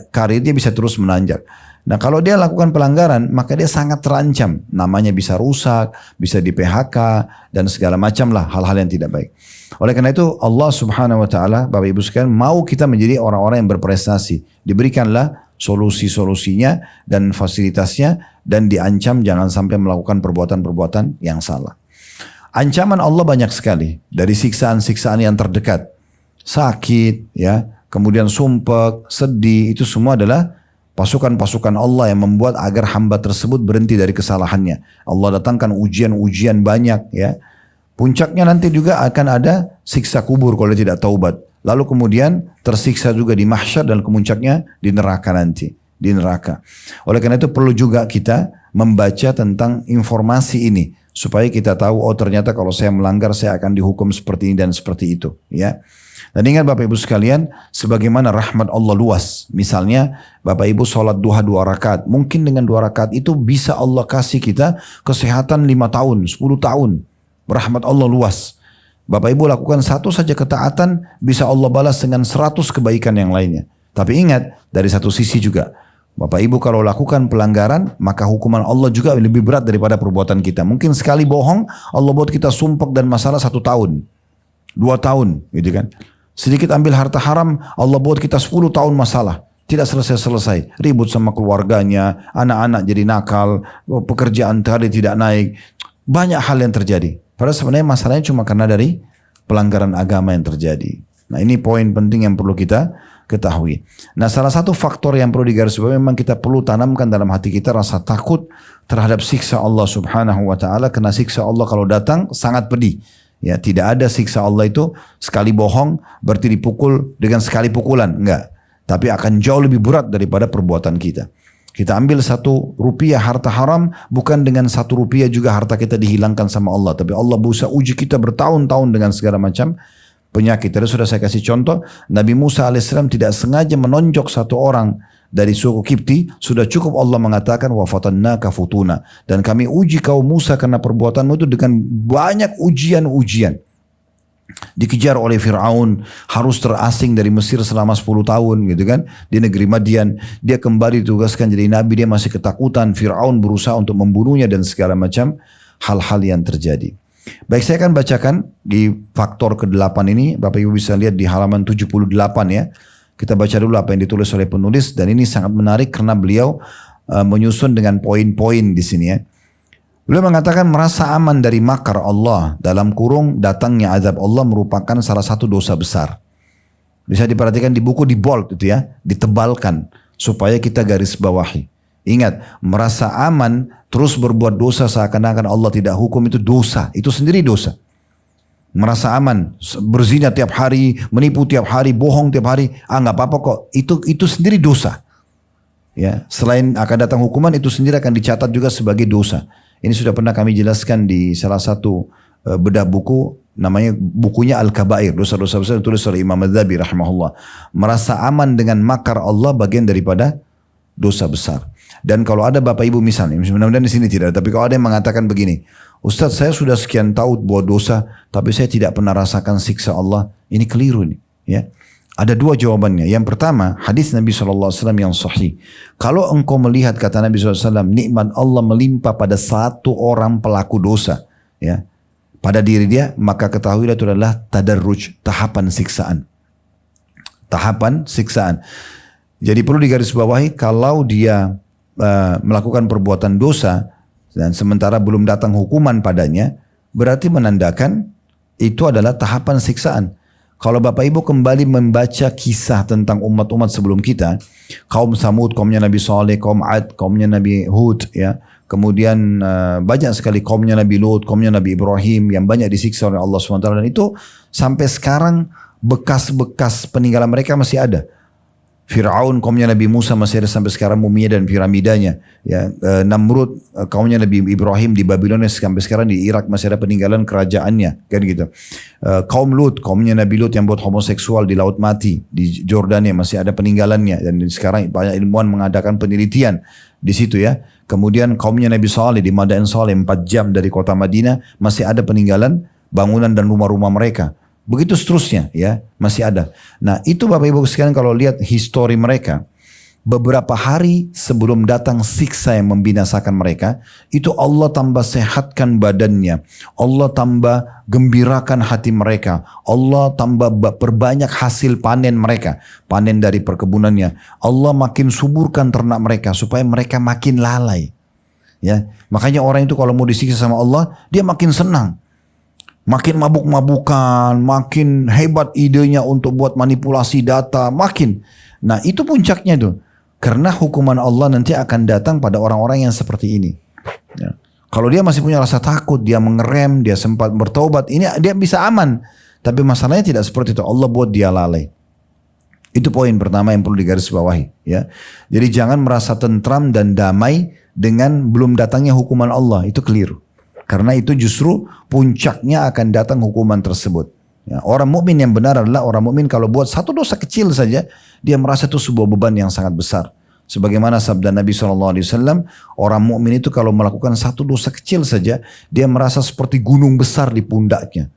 Karirnya bisa terus menanjak. Nah kalau dia lakukan pelanggaran, maka dia sangat terancam. Namanya bisa rusak, bisa di PHK, dan segala macam lah hal-hal yang tidak baik. Oleh karena itu Allah subhanahu wa ta'ala, Bapak Ibu sekalian, mau kita menjadi orang-orang yang berprestasi. Diberikanlah solusi-solusinya dan fasilitasnya, dan diancam jangan sampai melakukan perbuatan-perbuatan yang salah. Ancaman Allah banyak sekali, dari siksaan-siksaan yang terdekat, sakit, ya, kemudian sumpek, sedih, itu semua adalah pasukan-pasukan Allah yang membuat agar hamba tersebut berhenti dari kesalahannya. Allah datangkan ujian-ujian banyak, ya. Puncaknya nanti juga akan ada siksa kubur kalau dia tidak taubat. Lalu kemudian tersiksa juga di mahsyar dan kemuncaknya di neraka nanti. Di neraka. Oleh karena itu perlu juga kita membaca tentang informasi ini. Supaya kita tahu, oh ternyata kalau saya melanggar saya akan dihukum seperti ini dan seperti itu. Ya. Dan ingat Bapak Ibu sekalian, sebagaimana rahmat Allah luas. Misalnya Bapak Ibu sholat duha 2 rakaat. Mungkin dengan 2 rakaat itu bisa Allah kasih kita kesehatan 5 tahun, 10 tahun. Rahmat Allah luas. Bapak Ibu lakukan satu saja ketaatan, bisa Allah balas dengan 100 kebaikan yang lainnya. Tapi ingat, dari satu sisi juga, Bapak Ibu kalau lakukan pelanggaran, maka hukuman Allah juga lebih berat daripada perbuatan kita. Mungkin sekali bohong, Allah buat kita sumpek dan masalah 1 tahun, 2 tahun, gitu kan. Sedikit ambil harta haram, Allah buat kita 10 tahun masalah. Tidak selesai-selesai. Ribut sama keluarganya, anak-anak jadi nakal, pekerjaan tadi tidak naik. Banyak hal yang terjadi. Padahal sebenarnya masalahnya cuma karena dari pelanggaran agama yang terjadi. Nah ini poin penting yang perlu kita ketahui. Nah salah satu faktor yang perlu digarisbawahi memang kita perlu tanamkan dalam hati kita rasa takut terhadap siksa Allah subhanahu wa ta'ala. Karena siksa Allah kalau datang sangat pedih. Ya, tidak ada siksa Allah itu sekali bohong berarti dipukul dengan sekali pukulan. Enggak. Tapi akan jauh lebih berat daripada perbuatan kita. Kita ambil 1 rupiah harta haram, bukan dengan 1 rupiah juga harta kita dihilangkan sama Allah. Tapi Allah berusaha uji kita bertahun-tahun dengan segala macam penyakit. Tadi sudah saya kasih contoh, Nabi Musa alaihissalam tidak sengaja menonjok 1 orang dari suku Kipti, sudah cukup Allah mengatakan wa fatannaka futuna. Dan kami uji kaum Musa karena perbuatanmu itu dengan banyak ujian-ujian. Dikejar oleh Fir'aun, harus terasing dari Mesir selama 10 tahun gitu kan, di negeri Madian. Dia kembali ditugaskan jadi nabi, dia masih ketakutan. Fir'aun berusaha untuk membunuhnya dan segala macam hal-hal yang terjadi. Baik, saya akan bacakan di faktor ke-8 ini. Bapak Ibu bisa lihat di halaman 78 ya. Kita baca dulu apa yang ditulis oleh penulis, dan ini sangat menarik karena beliau menyusun dengan poin-poin di sini ya. Beliau mengatakan merasa aman dari makar Allah dalam kurung datangnya azab Allah merupakan salah satu dosa besar. Bisa diperhatikan di buku di bold itu ya, ditebalkan supaya kita garis bawahi. Ingat, merasa aman terus berbuat dosa seakan-akan Allah tidak hukum itu dosa, itu sendiri dosa. Merasa aman, berzina tiap hari, menipu tiap hari, bohong tiap hari, nggak apa-apa kok, itu sendiri dosa. Ya, selain akan datang hukuman, itu sendiri akan dicatat juga sebagai dosa. Ini sudah pernah kami jelaskan di salah satu bedah buku, namanya bukunya Al-Kabair, dosa-dosa besar yang ditulis oleh Imam Adz-Dzahabi rahimahullah. Merasa aman dengan makar Allah bagian daripada dosa besar. Dan kalau ada Bapak Ibu misalnya, mudah-mudahan di sini tidak ada, tapi kalau ada yang mengatakan begini, Ustaz saya sudah sekian tahun buat dosa, tapi saya tidak pernah rasakan siksa Allah, ini keliru nih. Ya. Ada 2 jawabannya. Yang pertama, hadis Nabi SAW yang sahih. Kalau engkau melihat, kata Nabi SAW, nikmat Allah melimpah pada 1 orang pelaku dosa, ya, pada diri dia, maka ketahuilah itu adalah tadarruj, tahapan siksaan. Tahapan siksaan. Jadi perlu digarisbawahi, kalau dia melakukan perbuatan dosa, dan sementara belum datang hukuman padanya, berarti menandakan itu adalah tahapan siksaan. Kalau Bapak Ibu kembali membaca kisah tentang umat-umat sebelum kita, kaum Samud, kaumnya Nabi Saleh, kaum Ad, kaumnya Nabi Hud, ya, kemudian banyak sekali kaumnya Nabi Lut, kaumnya Nabi Ibrahim yang banyak disiksa oleh Allah SWT, dan itu sampai sekarang bekas-bekas peninggalan mereka masih ada. Fir'aun kaumnya Nabi Musa masih ada sampai sekarang muminya dan piramidanya. Ya, Namrud kaumnya Nabi Ibrahim di Babilonia sampai sekarang, di Irak masih ada peninggalan kerajaannya, kan gitu. Kaum Lut kaumnya Nabi Lut yang buat homoseksual di Laut Mati di Jordania masih ada peninggalannya, dan sekarang banyak ilmuwan mengadakan penelitian di situ ya. Kemudian kaumnya Nabi Saleh di Madain Saleh 4 jam dari kota Madinah masih ada peninggalan bangunan dan rumah-rumah mereka. Begitu seterusnya ya, masih ada. Nah itu Bapak Ibu sekalian, kalau lihat histori mereka, beberapa hari sebelum datang siksa yang membinasakan mereka, itu Allah tambah sehatkan badannya, Allah tambah gembirakan hati mereka, Allah tambah perbanyak hasil panen mereka, panen dari perkebunannya, Allah makin suburkan ternak mereka supaya mereka makin lalai. Ya, makanya orang itu kalau mau disiksa sama Allah, dia makin senang. Makin mabuk-mabukan, makin hebat idenya untuk buat manipulasi data, makin. Nah itu puncaknya tuh. Karena hukuman Allah nanti akan datang pada orang-orang yang seperti ini. Ya. Kalau dia masih punya rasa takut, dia mengerem, dia sempat bertobat, ini dia bisa aman. Tapi masalahnya tidak seperti itu, Allah buat dia lalai. Itu poin pertama yang perlu digarisbawahi. Ya. Jadi jangan merasa tentram dan damai dengan belum datangnya hukuman Allah, itu keliru. Karena itu justru puncaknya akan datang hukuman tersebut. Ya, orang mukmin yang benar adalah orang mukmin kalau buat satu dosa kecil saja, dia merasa itu sebuah beban yang sangat besar. Sebagaimana sabda Nabi SAW, orang mukmin itu kalau melakukan satu dosa kecil saja, dia merasa seperti gunung besar di pundaknya.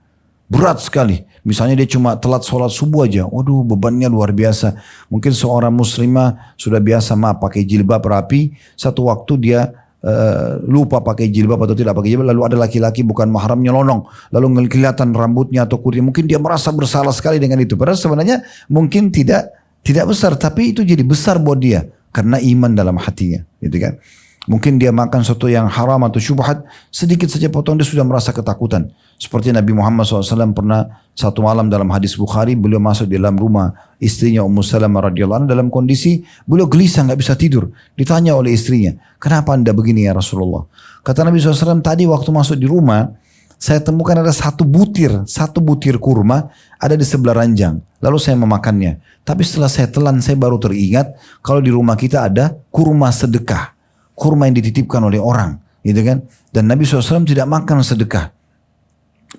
Berat sekali. Misalnya dia cuma telat sholat subuh aja, waduh bebannya luar biasa. Mungkin seorang muslimah sudah biasa pakai jilbab rapi, satu waktu dia lupa pakai jilbab atau tidak pakai jilbab, lalu ada laki-laki bukan mahramnya nyelonong, lalu kelihatan rambutnya atau kulitnya, mungkin dia merasa bersalah sekali dengan itu. Padahal sebenarnya mungkin tidak Tidak besar, tapi itu jadi besar buat dia karena iman dalam hatinya, gitu kan? Mungkin dia makan sesuatu yang haram atau syubhat, sedikit saja potong dia sudah merasa ketakutan. Seperti Nabi Muhammad SAW pernah satu malam dalam hadis Bukhari, beliau masuk di dalam rumah istrinya Ummu Salamah radhiyallahu anha dalam kondisi beliau gelisah, nggak bisa tidur. Ditanya oleh istrinya, kenapa anda begini ya Rasulullah? Kata Nabi SAW, tadi waktu masuk di rumah, saya temukan ada satu butir kurma ada di sebelah ranjang. Lalu saya memakannya. Tapi setelah saya telan, saya baru teringat kalau di rumah kita ada kurma sedekah. Kurma yang dititipkan oleh orang, gitu kan? Dan Nabi SAW tidak makan sedekah.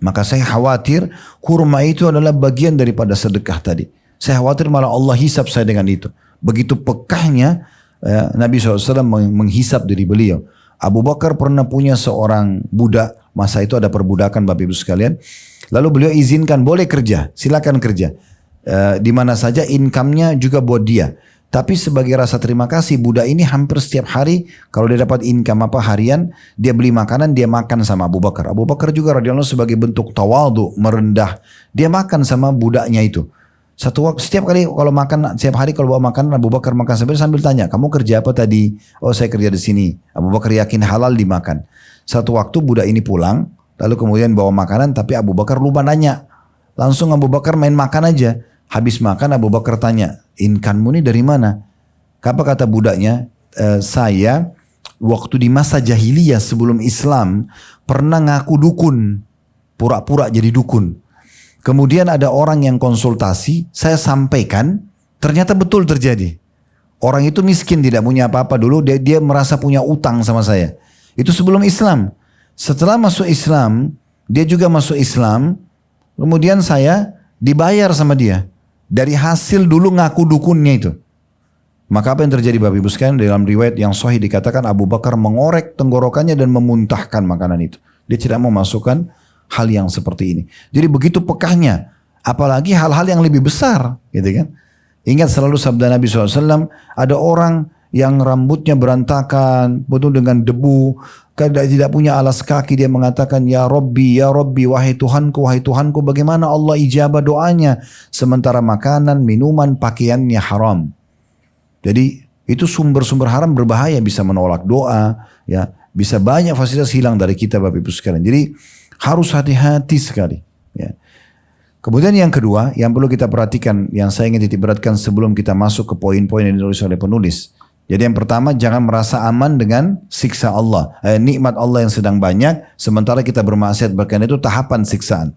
Maka saya khawatir kurma itu adalah bagian daripada sedekah tadi. Saya khawatir malah Allah hisab saya dengan itu. Begitu pekahnya Nabi SAW menghisab diri beliau. Abu Bakar pernah punya seorang budak, masa itu ada perbudakan Bapak Ibu sekalian. Lalu beliau izinkan boleh kerja, silakan kerja. Di mana saja income-nya juga buat dia. Tapi sebagai rasa terima kasih budak ini hampir setiap hari kalau dia dapat income harian, dia beli makanan, dia makan sama Abu Bakar. Abu Bakar juga radhiyallahu sebagai bentuk tawadhu, merendah, dia makan sama budaknya itu. Setiap kali kalau makan, setiap hari kalau bawa makanan Abu Bakar makan sambil tanya, kamu kerja apa tadi? Oh saya kerja di sini. Abu Bakar yakin halal dimakan. Satu waktu budak ini pulang, lalu kemudian bawa makanan, tapi Abu Bakar lupa nanya. Langsung Abu Bakar main makan aja. Habis makan Abu Bakar tanya, income-mu ini dari mana? Apa kata budaknya? Saya waktu di masa jahiliyah sebelum Islam pernah ngaku dukun, pura-pura jadi dukun. Kemudian ada orang yang konsultasi, saya sampaikan, ternyata betul terjadi. Orang itu miskin, tidak punya apa-apa dulu, dia merasa punya utang sama saya. Itu sebelum Islam. Setelah masuk Islam, dia juga masuk Islam, kemudian saya dibayar sama dia. Dari hasil dulu ngaku dukunnya itu. Maka apa yang terjadi Bapak Ibu sekalian? Dalam riwayat yang sahih dikatakan Abu Bakar mengorek tenggorokannya dan memuntahkan makanan itu. Dia tidak mau masukkan hal yang seperti ini. Jadi begitu pekahnya. Apalagi hal-hal yang lebih besar. Gitu kan? Ingat selalu sabda Nabi SAW. Ada orang yang rambutnya berantakan, penuh dengan debu, tidak punya alas kaki, dia mengatakan ya Rabbi, wahai Tuhanku, bagaimana Allah ijabah doanya sementara makanan, minuman, pakaiannya haram. Jadi itu sumber-sumber haram berbahaya, bisa menolak doa, ya, bisa banyak fasilitas hilang dari kita Bapak Ibu sekalian. Jadi harus hati-hati sekali, ya. Kemudian yang kedua yang perlu kita perhatikan, yang saya ingin titik beratkan sebelum kita masuk ke poin-poin yang ditulis oleh penulis. Jadi yang pertama, jangan merasa aman dengan siksa Allah. Nikmat Allah yang sedang banyak, sementara kita bermaksiat, bahkan itu tahapan siksaan.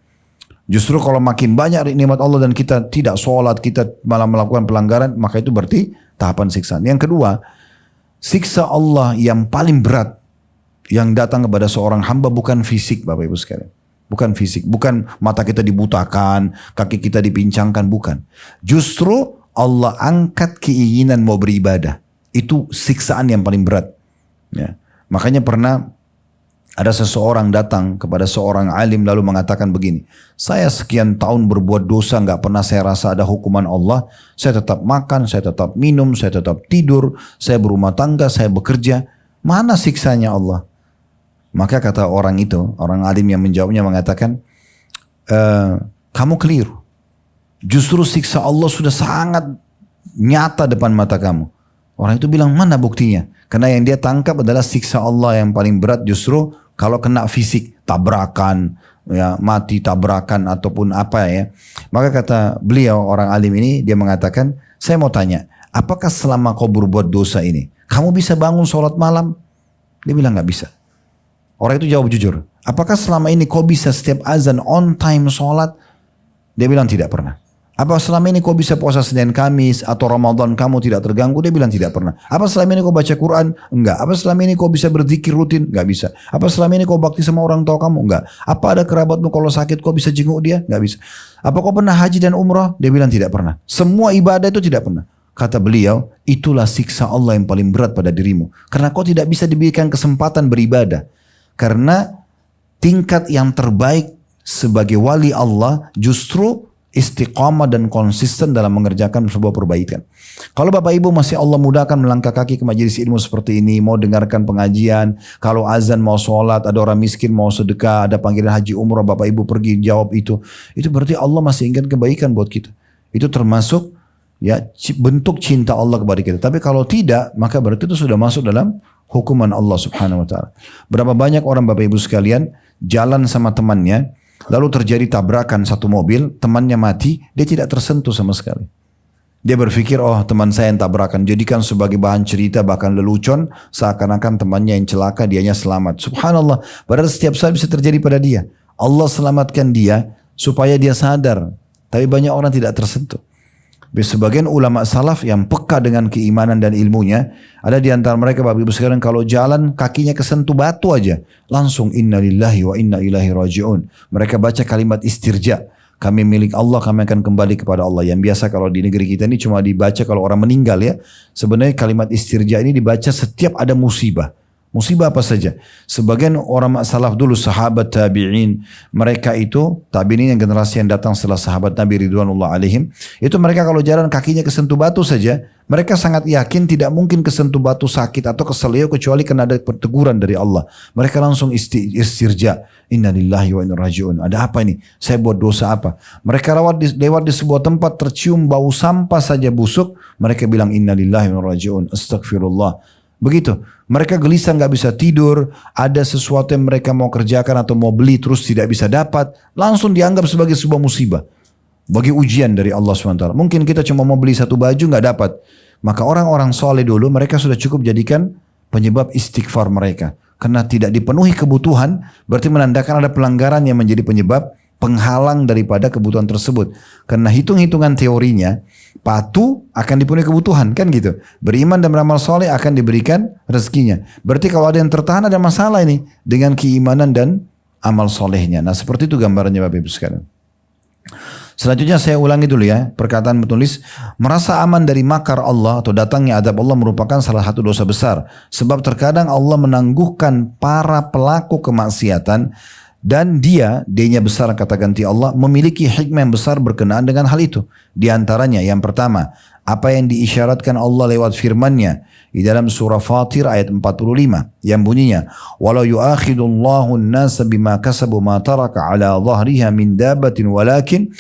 Justru kalau makin banyak nikmat Allah dan kita tidak sholat, kita malah melakukan pelanggaran, maka itu berarti tahapan siksaan. Yang kedua, siksa Allah yang paling berat yang datang kepada seorang hamba bukan fisik Bapak Ibu sekalian. Bukan fisik, bukan mata kita dibutakan, kaki kita dipincangkan, bukan. Justru Allah angkat keinginan mau beribadah. Itu siksaan yang paling berat. Ya. Makanya pernah ada seseorang datang kepada seorang alim lalu mengatakan begini, saya sekian tahun berbuat dosa, gak pernah saya rasa ada hukuman Allah, saya tetap makan, saya tetap minum, saya tetap tidur, saya berumah tangga, saya bekerja, mana siksanya Allah? Maka kata orang itu, orang alim yang menjawabnya mengatakan, kamu keliru. Justru siksa Allah sudah sangat nyata depan mata kamu. Orang itu bilang, mana buktinya? Karena yang dia tangkap adalah siksa Allah yang paling berat justru kalau kena fisik, tabrakan, ya, mati tabrakan ataupun apa ya. Maka kata beliau, orang alim ini, dia mengatakan, saya mau tanya, apakah selama kau berbuat dosa ini, kamu bisa bangun sholat malam? Dia bilang gak bisa. Orang itu jawab jujur, apakah selama ini kau bisa setiap azan on time sholat? Dia bilang tidak pernah. Apa selama ini kau bisa puasa Senin Kamis atau Ramadan kamu tidak terganggu? Dia bilang tidak pernah. Apa selama ini kau baca Quran? Enggak. Apa selama ini kau bisa berzikir rutin? Enggak bisa. Apa selama ini kau bakti sama orang tua kamu? Enggak. Apa ada kerabatmu kalau sakit kau bisa jenguk dia? Enggak bisa. Apa kau pernah haji dan umrah? Dia bilang tidak pernah. Semua ibadah itu tidak pernah. Kata beliau, itulah siksa Allah yang paling berat pada dirimu. Karena kau tidak bisa diberikan kesempatan beribadah. Karena tingkat yang terbaik sebagai wali Allah justru istiqamah dan konsisten dalam mengerjakan sebuah perbaikan. Kalau Bapak Ibu masih Allah mudahkan melangkah kaki ke majelis ilmu seperti ini, mau dengarkan pengajian, kalau azan mau sholat, ada orang miskin mau sedekah, ada panggilan haji umrah, Bapak Ibu pergi jawab itu berarti Allah masih ingin kebaikan buat kita. Itu termasuk ya bentuk cinta Allah kepada kita. Tapi kalau tidak, maka berarti itu sudah masuk dalam hukuman Allah Subhanahu wa taala. Berapa banyak orang Bapak Ibu sekalian jalan sama temannya, lalu terjadi tabrakan satu mobil, temannya mati, dia tidak tersentuh sama sekali. Dia berpikir, oh teman saya yang tabrakan, jadikan sebagai bahan cerita, bahkan lelucon, seakan-akan temannya yang celaka, dianya selamat. Subhanallah, padahal setiap saat bisa terjadi pada dia. Allah selamatkan dia supaya dia sadar, tapi banyak orang tidak tersentuh. Sebagian ulama salaf yang peka dengan keimanan dan ilmunya, ada di antara mereka Bapak Ibu sekalian, kalau jalan kakinya kesentuh batu aja, langsung inna lillahi wa inna ilaihi raji'un. Mereka baca kalimat istirja, kami milik Allah, kami akan kembali kepada Allah. Yang biasa kalau di negeri kita ini cuma dibaca kalau orang meninggal ya. Sebenarnya kalimat istirja ini dibaca setiap ada musibah. Musibah apa saja. Sebagian orang salaf dulu, sahabat tabi'in, mereka itu, tabi'in yang generasi yang datang setelah sahabat Nabi Ridwanullah alaihim, itu mereka kalau jalan kakinya kesentuh batu saja, mereka sangat yakin tidak mungkin kesentuh batu sakit atau keselio kecuali kena ada teguran dari Allah. Mereka langsung istirja. Inna lillahi wa inna raji'un. Ada apa ini? Saya buat dosa apa? Mereka lewat di sebuah tempat tercium bau sampah saja busuk, mereka bilang inna lillahi wa inna raji'un. Astagfirullah. Begitu, mereka gelisah nggak bisa tidur, ada sesuatu yang mereka mau kerjakan atau mau beli terus tidak bisa dapat, langsung dianggap sebagai sebuah musibah, bagi ujian dari Allah SWT. Mungkin kita cuma mau beli satu baju nggak dapat, maka orang-orang soleh dulu mereka sudah cukup jadikan penyebab istighfar mereka, karena tidak dipenuhi kebutuhan berarti menandakan ada pelanggaran yang menjadi penyebab penghalang daripada kebutuhan tersebut. Karena hitung-hitungan teorinya, patuh akan dipenuhi kebutuhan, kan gitu. Beriman dan beramal soleh akan diberikan rezekinya. Berarti kalau ada yang tertahan ada masalah ini dengan keimanan dan amal solehnya. Nah seperti itu gambarannya Bapak Ibu sekalian. Selanjutnya saya ulangi dulu ya perkataan penulis, merasa aman dari makar Allah atau datangnya adab Allah merupakan salah satu dosa besar. Sebab terkadang Allah menangguhkan para pelaku kemaksiatan dan D-nya besar kata ganti Allah, memiliki hikmah yang besar berkenaan dengan hal itu. Di antaranya yang pertama, apa yang diisyaratkan Allah lewat firman-Nya di dalam surah Fatir ayat 45 yang bunyinya, walau yu'akhidullahu an-nasa bima kasabu ma taraka ala dhahriha min dabatin walakin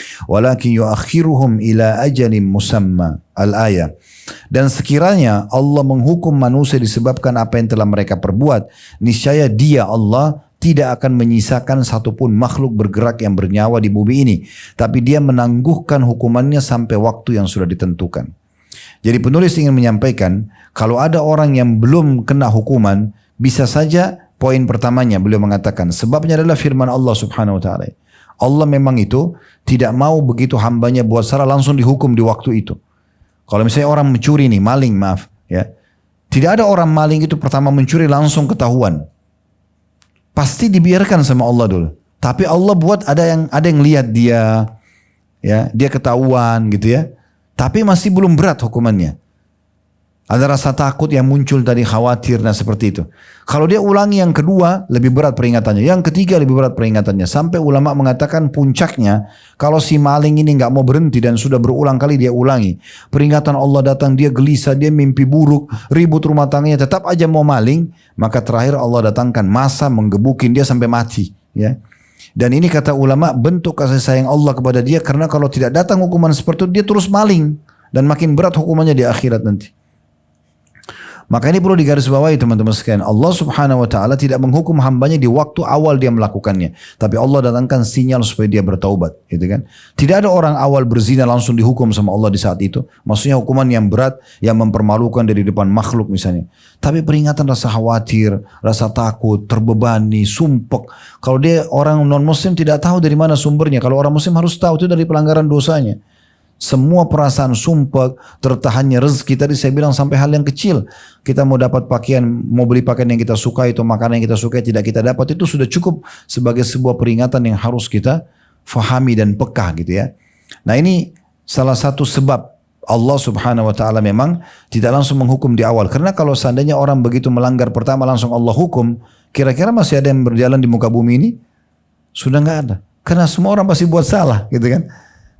yu'akhiruhum ila ajalin musamma. Al-ayah. Dan sekiranya Allah menghukum manusia disebabkan apa yang telah mereka perbuat, niscaya Dia Allah tidak akan menyisakan satupun makhluk bergerak yang bernyawa di bumi ini. Tapi dia menangguhkan hukumannya sampai waktu yang sudah ditentukan. Jadi penulis ingin menyampaikan, kalau ada orang yang belum kena hukuman, bisa saja poin pertamanya beliau mengatakan, sebabnya adalah firman Allah Subhanahu wa ta'ala. Allah memang itu tidak mau begitu hambanya buat salah langsung dihukum di waktu itu. Kalau misalnya orang mencuri nih, maling maaf ya. Tidak ada orang maling itu pertama mencuri langsung ketahuan. Pasti dibiarkan sama Allah dulu. Tapi Allah buat ada yang lihat dia, ya, dia ketahuan gitu ya. Tapi masih belum berat hukumannya. Ada rasa takut yang muncul tadi, khawatir dan seperti itu. Kalau dia ulangi yang kedua, lebih berat peringatannya. Yang ketiga lebih berat peringatannya. Sampai ulama mengatakan puncaknya, kalau si maling ini nggak mau berhenti dan sudah berulang kali dia ulangi. Peringatan Allah datang, dia gelisah, dia mimpi buruk, ribut rumah tangganya, tetap aja mau maling. Maka terakhir Allah datangkan masa menggebukin dia sampai mati. Ya. Dan ini kata ulama bentuk kasih sayang Allah kepada dia. Karena kalau tidak datang hukuman seperti itu, dia terus maling. Dan makin berat hukumannya di akhirat nanti. Maka ini perlu digarisbawahi teman-teman sekalian. Allah Subhanahu wa ta'ala tidak menghukum hambanya di waktu awal dia melakukannya. Tapi Allah datangkan sinyal supaya dia bertaubat. Gitu kan? Tidak ada orang awal berzina langsung dihukum sama Allah di saat itu. Maksudnya hukuman yang berat, yang mempermalukan dari depan makhluk misalnya. Tapi peringatan rasa khawatir, rasa takut, terbebani, sumpek. Kalau dia orang non-muslim tidak tahu dari mana sumbernya. Kalau orang muslim harus tahu itu dari pelanggaran dosanya. Semua perasaan sumpah, tertahannya rezeki tadi saya bilang sampai hal yang kecil. Kita mau dapat pakaian, mau beli pakaian yang kita suka itu, makanan yang kita suka tidak kita dapat, itu sudah cukup sebagai sebuah peringatan yang harus kita fahami dan peka gitu ya. Nah ini salah satu sebab Allah Subhanahu wa ta'ala memang tidak langsung menghukum di awal. Karena kalau seandainya orang begitu melanggar pertama langsung Allah hukum, kira-kira masih ada yang berjalan di muka bumi ini? Sudah nggak ada. Karena semua orang pasti buat salah gitu kan.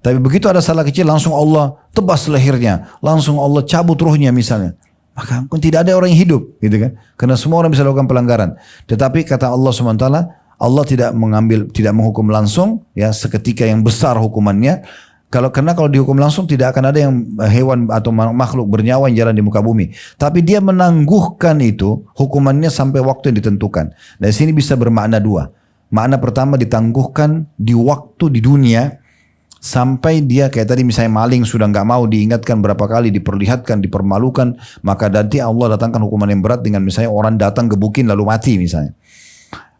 Tapi begitu ada salah kecil langsung Allah tebas lehernya, langsung Allah cabut ruhnya misalnya. Maka tidak ada orang yang hidup gitu kan. Karena semua orang bisa lakukan pelanggaran. Tetapi kata Allah SWT, Allah tidak menghukum langsung ya seketika yang besar hukumannya. Karena kalau dihukum langsung tidak akan ada yang hewan atau makhluk bernyawa yang jalan di muka bumi. Tapi dia menangguhkan itu hukumannya sampai waktu yang ditentukan. Dari sini bisa bermakna dua. Makna pertama ditangguhkan di waktu di dunia sampai dia kayak tadi misalnya maling sudah nggak mau diingatkan berapa kali, diperlihatkan, dipermalukan, maka nanti Allah datangkan hukuman yang berat dengan misalnya orang datang gebukin lalu mati misalnya.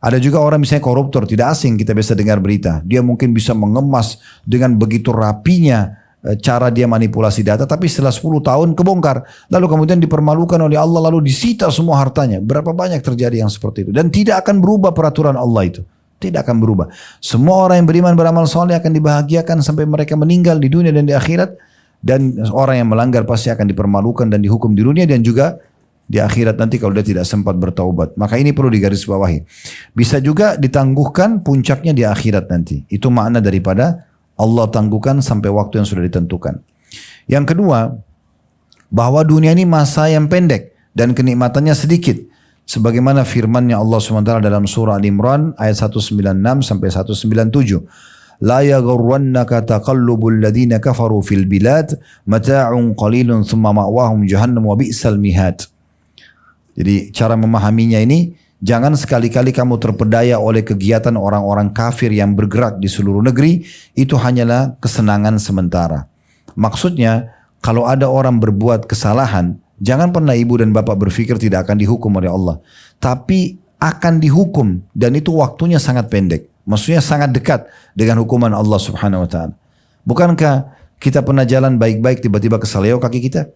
Ada juga orang misalnya koruptor, tidak asing kita biasa dengar berita. Dia mungkin bisa mengemas dengan begitu rapinya cara dia manipulasi data, tapi setelah 10 tahun kebongkar. Lalu kemudian dipermalukan oleh Allah, lalu disita semua hartanya. Berapa banyak terjadi yang seperti itu. Dan tidak akan berubah peraturan Allah itu. Tidak akan berubah. Semua orang yang beriman beramal soleh akan dibahagiakan sampai mereka meninggal di dunia dan di akhirat. Dan orang yang melanggar pasti akan dipermalukan dan dihukum di dunia dan juga di akhirat nanti kalau dia tidak sempat bertaubat. Maka ini perlu digarisbawahi. Bisa juga ditangguhkan puncaknya di akhirat nanti. Itu makna daripada Allah tangguhkan sampai waktu yang sudah ditentukan. Yang kedua, bahwa dunia ini masa yang pendek dan kenikmatannya sedikit. Sebagaimana firman-Nya Allah SWT dalam surah Al-Imran ayat 196 sampai 197. La yaghurrannaka taqallubul ladina kafaru fil bilad mata'un qalilun thumma ma'wahum jahannam wa bi'sal mihad. Jadi cara memahaminya ini, jangan sekali-kali kamu terpedaya oleh kegiatan orang-orang kafir yang bergerak di seluruh negeri, itu hanyalah kesenangan sementara. Maksudnya, kalau ada orang berbuat kesalahan, jangan pernah ibu dan bapak berpikir tidak akan dihukum oleh Allah. Tapi akan dihukum, dan itu waktunya sangat pendek. Maksudnya sangat dekat dengan hukuman Allah Subhanahu Wa Taala. Bukankah kita pernah jalan baik-baik tiba-tiba keseleo kaki kita?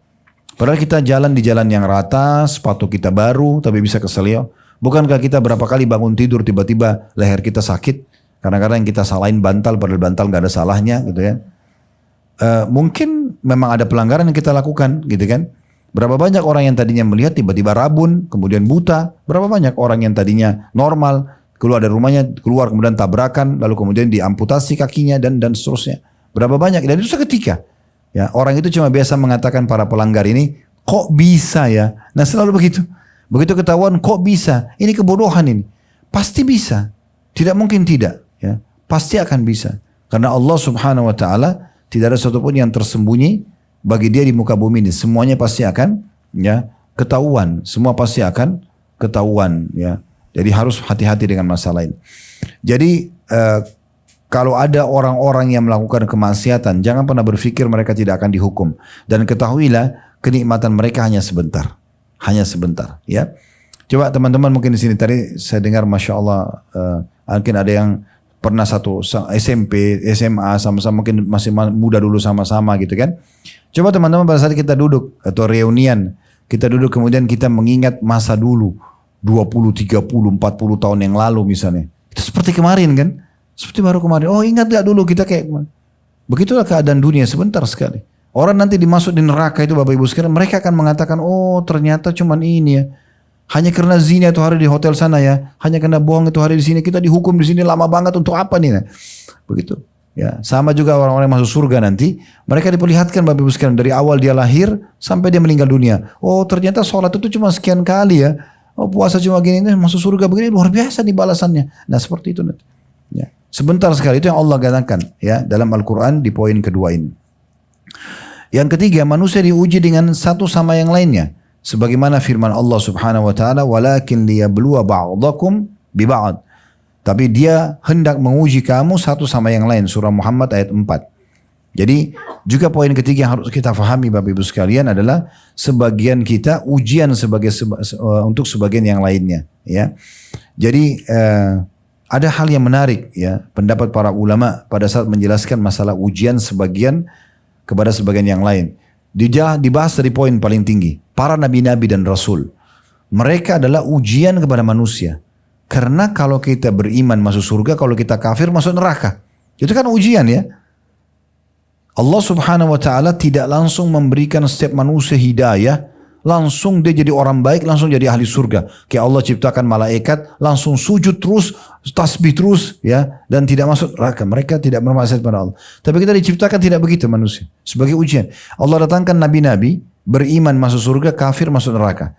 Padahal kita jalan di jalan yang rata, sepatu kita baru, tapi bisa keseleo. Bukankah kita berapa kali bangun tidur tiba-tiba leher kita sakit? Kadang-kadang kita salahin bantal, padahal bantal gak ada salahnya gitu ya. Mungkin memang ada pelanggaran yang kita lakukan gitu kan. Berapa banyak orang yang tadinya melihat tiba-tiba rabun, kemudian buta. Berapa banyak orang yang tadinya normal, keluar dari rumahnya, keluar kemudian tabrakan, lalu kemudian diamputasi kakinya dan seterusnya. Berapa banyak, dan itu seketika. Ya, orang itu cuma biasa mengatakan para pelanggar ini, kok bisa ya? Nah selalu begitu. Begitu ketahuan kok bisa, ini kebodohan ini. Pasti bisa, tidak mungkin tidak. Ya, pasti akan bisa. Karena Allah Subhanahu Wa Taala tidak ada satupun yang tersembunyi bagi dia di muka bumi ini. Semuanya pasti akan ya ketahuan. Semua pasti akan ketahuan. Ya, jadi harus hati-hati dengan masalah ini. Jadi kalau ada orang-orang yang melakukan kemaksiatan, jangan pernah berpikir mereka tidak akan dihukum. Dan ketahuilah, kenikmatan mereka hanya sebentar. Hanya sebentar. Ya. Coba teman-teman mungkin di sini tadi saya dengar Masya Allah, mungkin ada yang pernah satu SMP, SMA, sama-sama mungkin masih muda dulu sama-sama gitu kan. Coba teman-teman pada saat kita duduk, atau reunian, kita duduk kemudian kita mengingat masa dulu, 20, 30, 40 tahun yang lalu misalnya. Itu seperti kemarin kan. Seperti baru kemarin, oh ingat gak dulu kita kayak kemarin. Begitulah keadaan dunia sebentar sekali. Orang nanti dimasuk di neraka itu Bapak Ibu sekalian, mereka akan mengatakan, oh ternyata cuman ini ya. Hanya karena zina itu hari di hotel sana ya, hanya karena bohong itu hari di sini, kita dihukum di sini lama banget untuk apa nih? Nah, begitu. Ya, sama juga orang-orang yang masuk surga nanti, mereka diperlihatkan Bapak Ibu sekalian dari awal dia lahir sampai dia meninggal dunia. Oh ternyata sholat itu cuma sekian kali ya. Oh puasa cuma gini, masuk surga begini, luar biasa nih balasannya. Nah seperti itu nanti. Ya. Sebentar sekali, itu yang Allah katakan ya dalam Al-Quran di poin kedua ini. Yang ketiga, manusia diuji dengan satu sama yang lainnya. Sebagaimana firman Allah Subhanahu Wa Taala, walakin liyabluwa ba'dakum bi ba'd. Tapi dia hendak menguji kamu satu sama yang lain. Surah Muhammad ayat 4. Jadi juga poin ketiga yang harus kita fahami Bapak Ibu sekalian adalah sebagian kita ujian untuk sebagian yang lainnya. Ya, jadi ada hal yang menarik ya, pendapat para ulama pada saat menjelaskan masalah ujian sebagian kepada sebagian yang lain. Dibahas dari poin paling tinggi, para nabi-nabi dan rasul. Mereka adalah ujian kepada manusia. Karena kalau kita beriman masuk surga, kalau kita kafir masuk neraka. Itu kan ujian ya. Allah Subhanahu Wa Taala tidak langsung memberikan setiap manusia hidayah, langsung dia jadi orang baik, langsung jadi ahli surga. Kayak Allah ciptakan malaikat, langsung sujud terus, tasbih terus, ya, dan tidak masuk neraka. Mereka tidak bermaksiat pada Allah. Tapi kita diciptakan tidak begitu manusia. Sebagai ujian. Allah datangkan nabi-nabi, beriman masuk surga, kafir masuk neraka.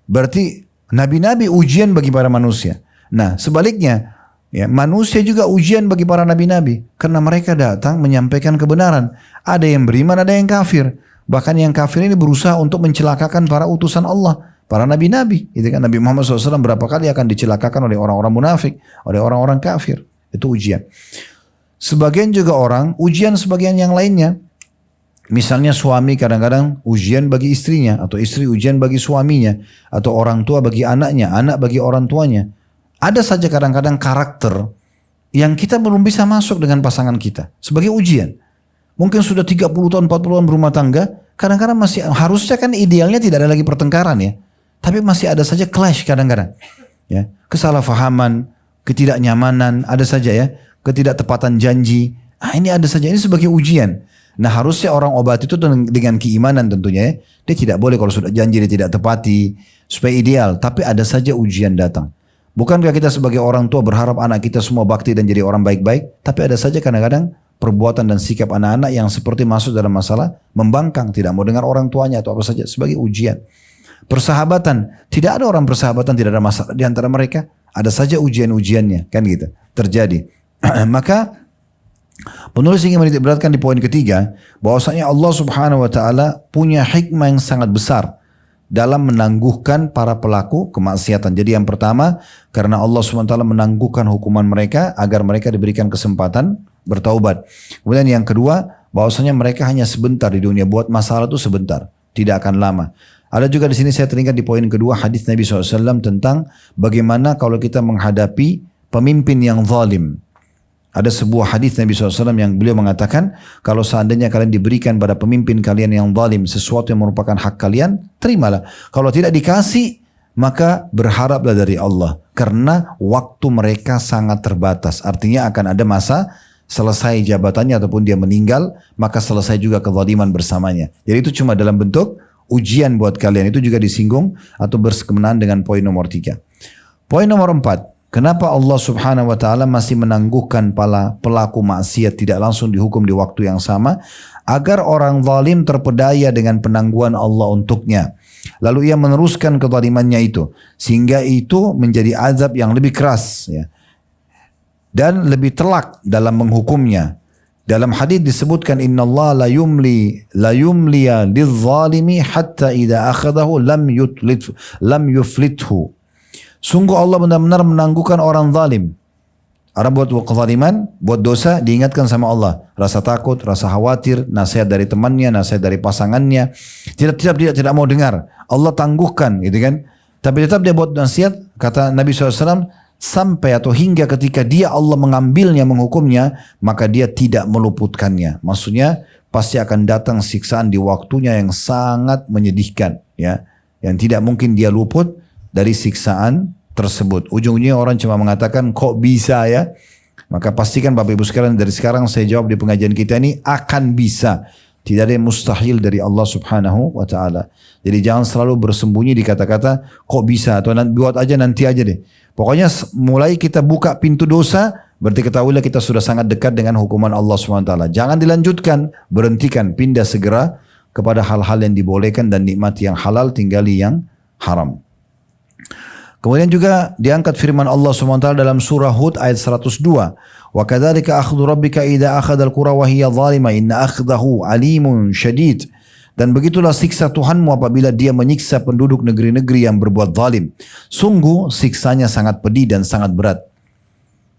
Berarti nabi-nabi ujian bagi para manusia. Nah, sebaliknya, Ya, manusia juga ujian bagi para nabi-nabi karena mereka datang menyampaikan kebenaran. Ada yang beriman, ada yang kafir. Bahkan yang kafir ini berusaha untuk mencelakakan para utusan Allah, para nabi-nabi. Itu kan Nabi Muhammad SAW berapa kali akan dicelakakan oleh orang-orang munafik, oleh orang-orang kafir. Itu ujian. Sebagian juga orang ujian sebagian yang lainnya. Misalnya suami kadang-kadang ujian bagi istrinya, atau istri ujian bagi suaminya, atau orang tua bagi anaknya, anak bagi orang tuanya. Ada saja kadang-kadang karakter yang kita belum bisa masuk dengan pasangan kita sebagai ujian. Mungkin sudah 30 tahun, 40 tahun berumah tangga, kadang-kadang masih, harusnya kan idealnya tidak ada lagi pertengkaran ya. Tapi masih ada saja clash kadang-kadang. Ya, kesalahpahaman, ketidaknyamanan, ada saja ya, ketidaktepatan janji. Ini ada saja, ini sebagai ujian. Nah harusnya orang obat itu dengan keimanan tentunya ya. Dia tidak boleh kalau sudah janji dia tidak tepati, supaya ideal. Tapi ada saja ujian datang. Bukankah kita sebagai orang tua berharap anak kita semua bakti dan jadi orang baik-baik? Tapi ada saja kadang-kadang perbuatan dan sikap anak-anak yang seperti masuk dalam masalah membangkang, tidak mau dengar orang tuanya atau apa saja sebagai ujian. Persahabatan, tidak ada orang persahabatan tidak ada masalah di antara mereka. Ada saja ujian-ujiannya, kan gitu. Terjadi. Maka penulis ingin menitikberatkan di poin ketiga bahwasanya Allah Subhanahu wa taala punya hikmah yang sangat besar dalam menangguhkan para pelaku kemaksiatan. Jadi yang pertama, karena Allah SWT menangguhkan hukuman mereka agar mereka diberikan kesempatan bertaubat. Kemudian yang kedua, bahwasanya mereka hanya sebentar di dunia, buat masalah itu sebentar, tidak akan lama. Ada juga di sini saya teringat di poin kedua hadis Nabi SAW tentang bagaimana kalau kita menghadapi pemimpin yang zalim. Ada sebuah hadis Nabi SAW yang beliau mengatakan, kalau seandainya kalian diberikan pada pemimpin kalian yang zalim sesuatu yang merupakan hak kalian, terimalah. Kalau tidak dikasih, maka berharaplah dari Allah. Karena waktu mereka sangat terbatas. Artinya akan ada masa selesai jabatannya ataupun dia meninggal, maka selesai juga kezaliman bersamanya. Jadi itu cuma dalam bentuk ujian buat kalian. Itu juga disinggung atau bersekenaan dengan poin nomor 3. Poin nomor 4. Kenapa Allah Subhanahu wa taala masih menangguhkan para pelaku maksiat tidak langsung dihukum di waktu yang sama? Agar orang zalim terpedaya dengan penangguhan Allah untuknya. Lalu ia meneruskan kezalimannya itu. Sehingga itu menjadi azab yang lebih keras. Ya. Dan lebih telak dalam menghukumnya. Dalam hadis disebutkan innallaha la yumliya lizzalimi hatta idza akhadahu lam yuflithu. Sungguh Allah benar-benar menangguhkan orang zalim. Orang buat kezaliman, buat dosa, diingatkan sama Allah. Rasa takut, rasa khawatir, nasihat dari temannya, nasihat dari pasangannya. Tidak mau dengar. Allah tangguhkan, gitu kan. Tapi tetap dia buat nasihat, kata Nabi SAW, sampai atau hingga ketika dia Allah mengambilnya, menghukumnya, maka dia tidak meluputkannya. Maksudnya, pasti akan datang siksaan di waktunya yang sangat menyedihkan. Ya, yang tidak mungkin dia luput dari siksaan tersebut. Ujung-ujungnya orang cuma mengatakan kok bisa ya. Maka pastikan Bapak Ibu sekalian dari sekarang saya jawab di pengajian kita ini akan bisa. Tidak ada yang mustahil dari Allah Subhanahu wa taala. Jadi jangan selalu bersembunyi di kata-kata kok bisa atau buat aja nanti aja deh. Pokoknya mulai kita buka pintu dosa, berarti ketahuilah kita sudah sangat dekat dengan hukuman Allah Subhanahu wa taala. Jangan dilanjutkan, berhentikan, pindah segera kepada hal-hal yang dibolehkan dan nikmati yang halal, tinggali yang haram. Kemudian juga diangkat firman Allah SWT dalam surah Hud ayat 102. Wa kadzalika akhdhu rabbika idza akhadha al-qura wa hiya zalima inna akhdahu alimun syadid. Dan begitulah siksa Tuhanmu apabila dia menyiksa penduduk negeri-negeri yang berbuat zalim. Sungguh siksanya sangat pedih dan sangat berat.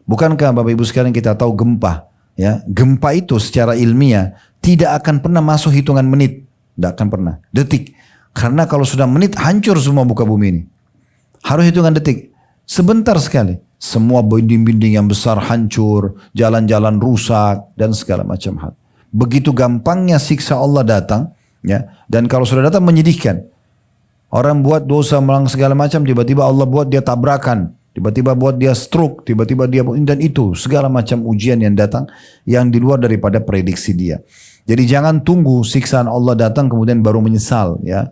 Bukankah Bapak Ibu sekalian kita tahu gempa? Ya, gempa itu secara ilmiah tidak akan pernah masuk hitungan menit. Tidak akan pernah. Detik. Karena kalau sudah menit hancur semua muka bumi ini. Harus hitungan detik. Sebentar sekali. Semua binding-binding yang besar hancur. Jalan-jalan rusak. Dan segala macam hal. Begitu gampangnya siksa Allah datang. Ya, dan kalau sudah datang menyedihkan. Orang buat dosa melang segala macam. Tiba-tiba Allah buat dia tabrakan. Tiba-tiba buat dia stroke. Tiba-tiba dia. Dan itu segala macam ujian yang datang. Yang di luar daripada prediksi dia. Jadi jangan tunggu siksaan Allah datang. Kemudian baru menyesal. Ya.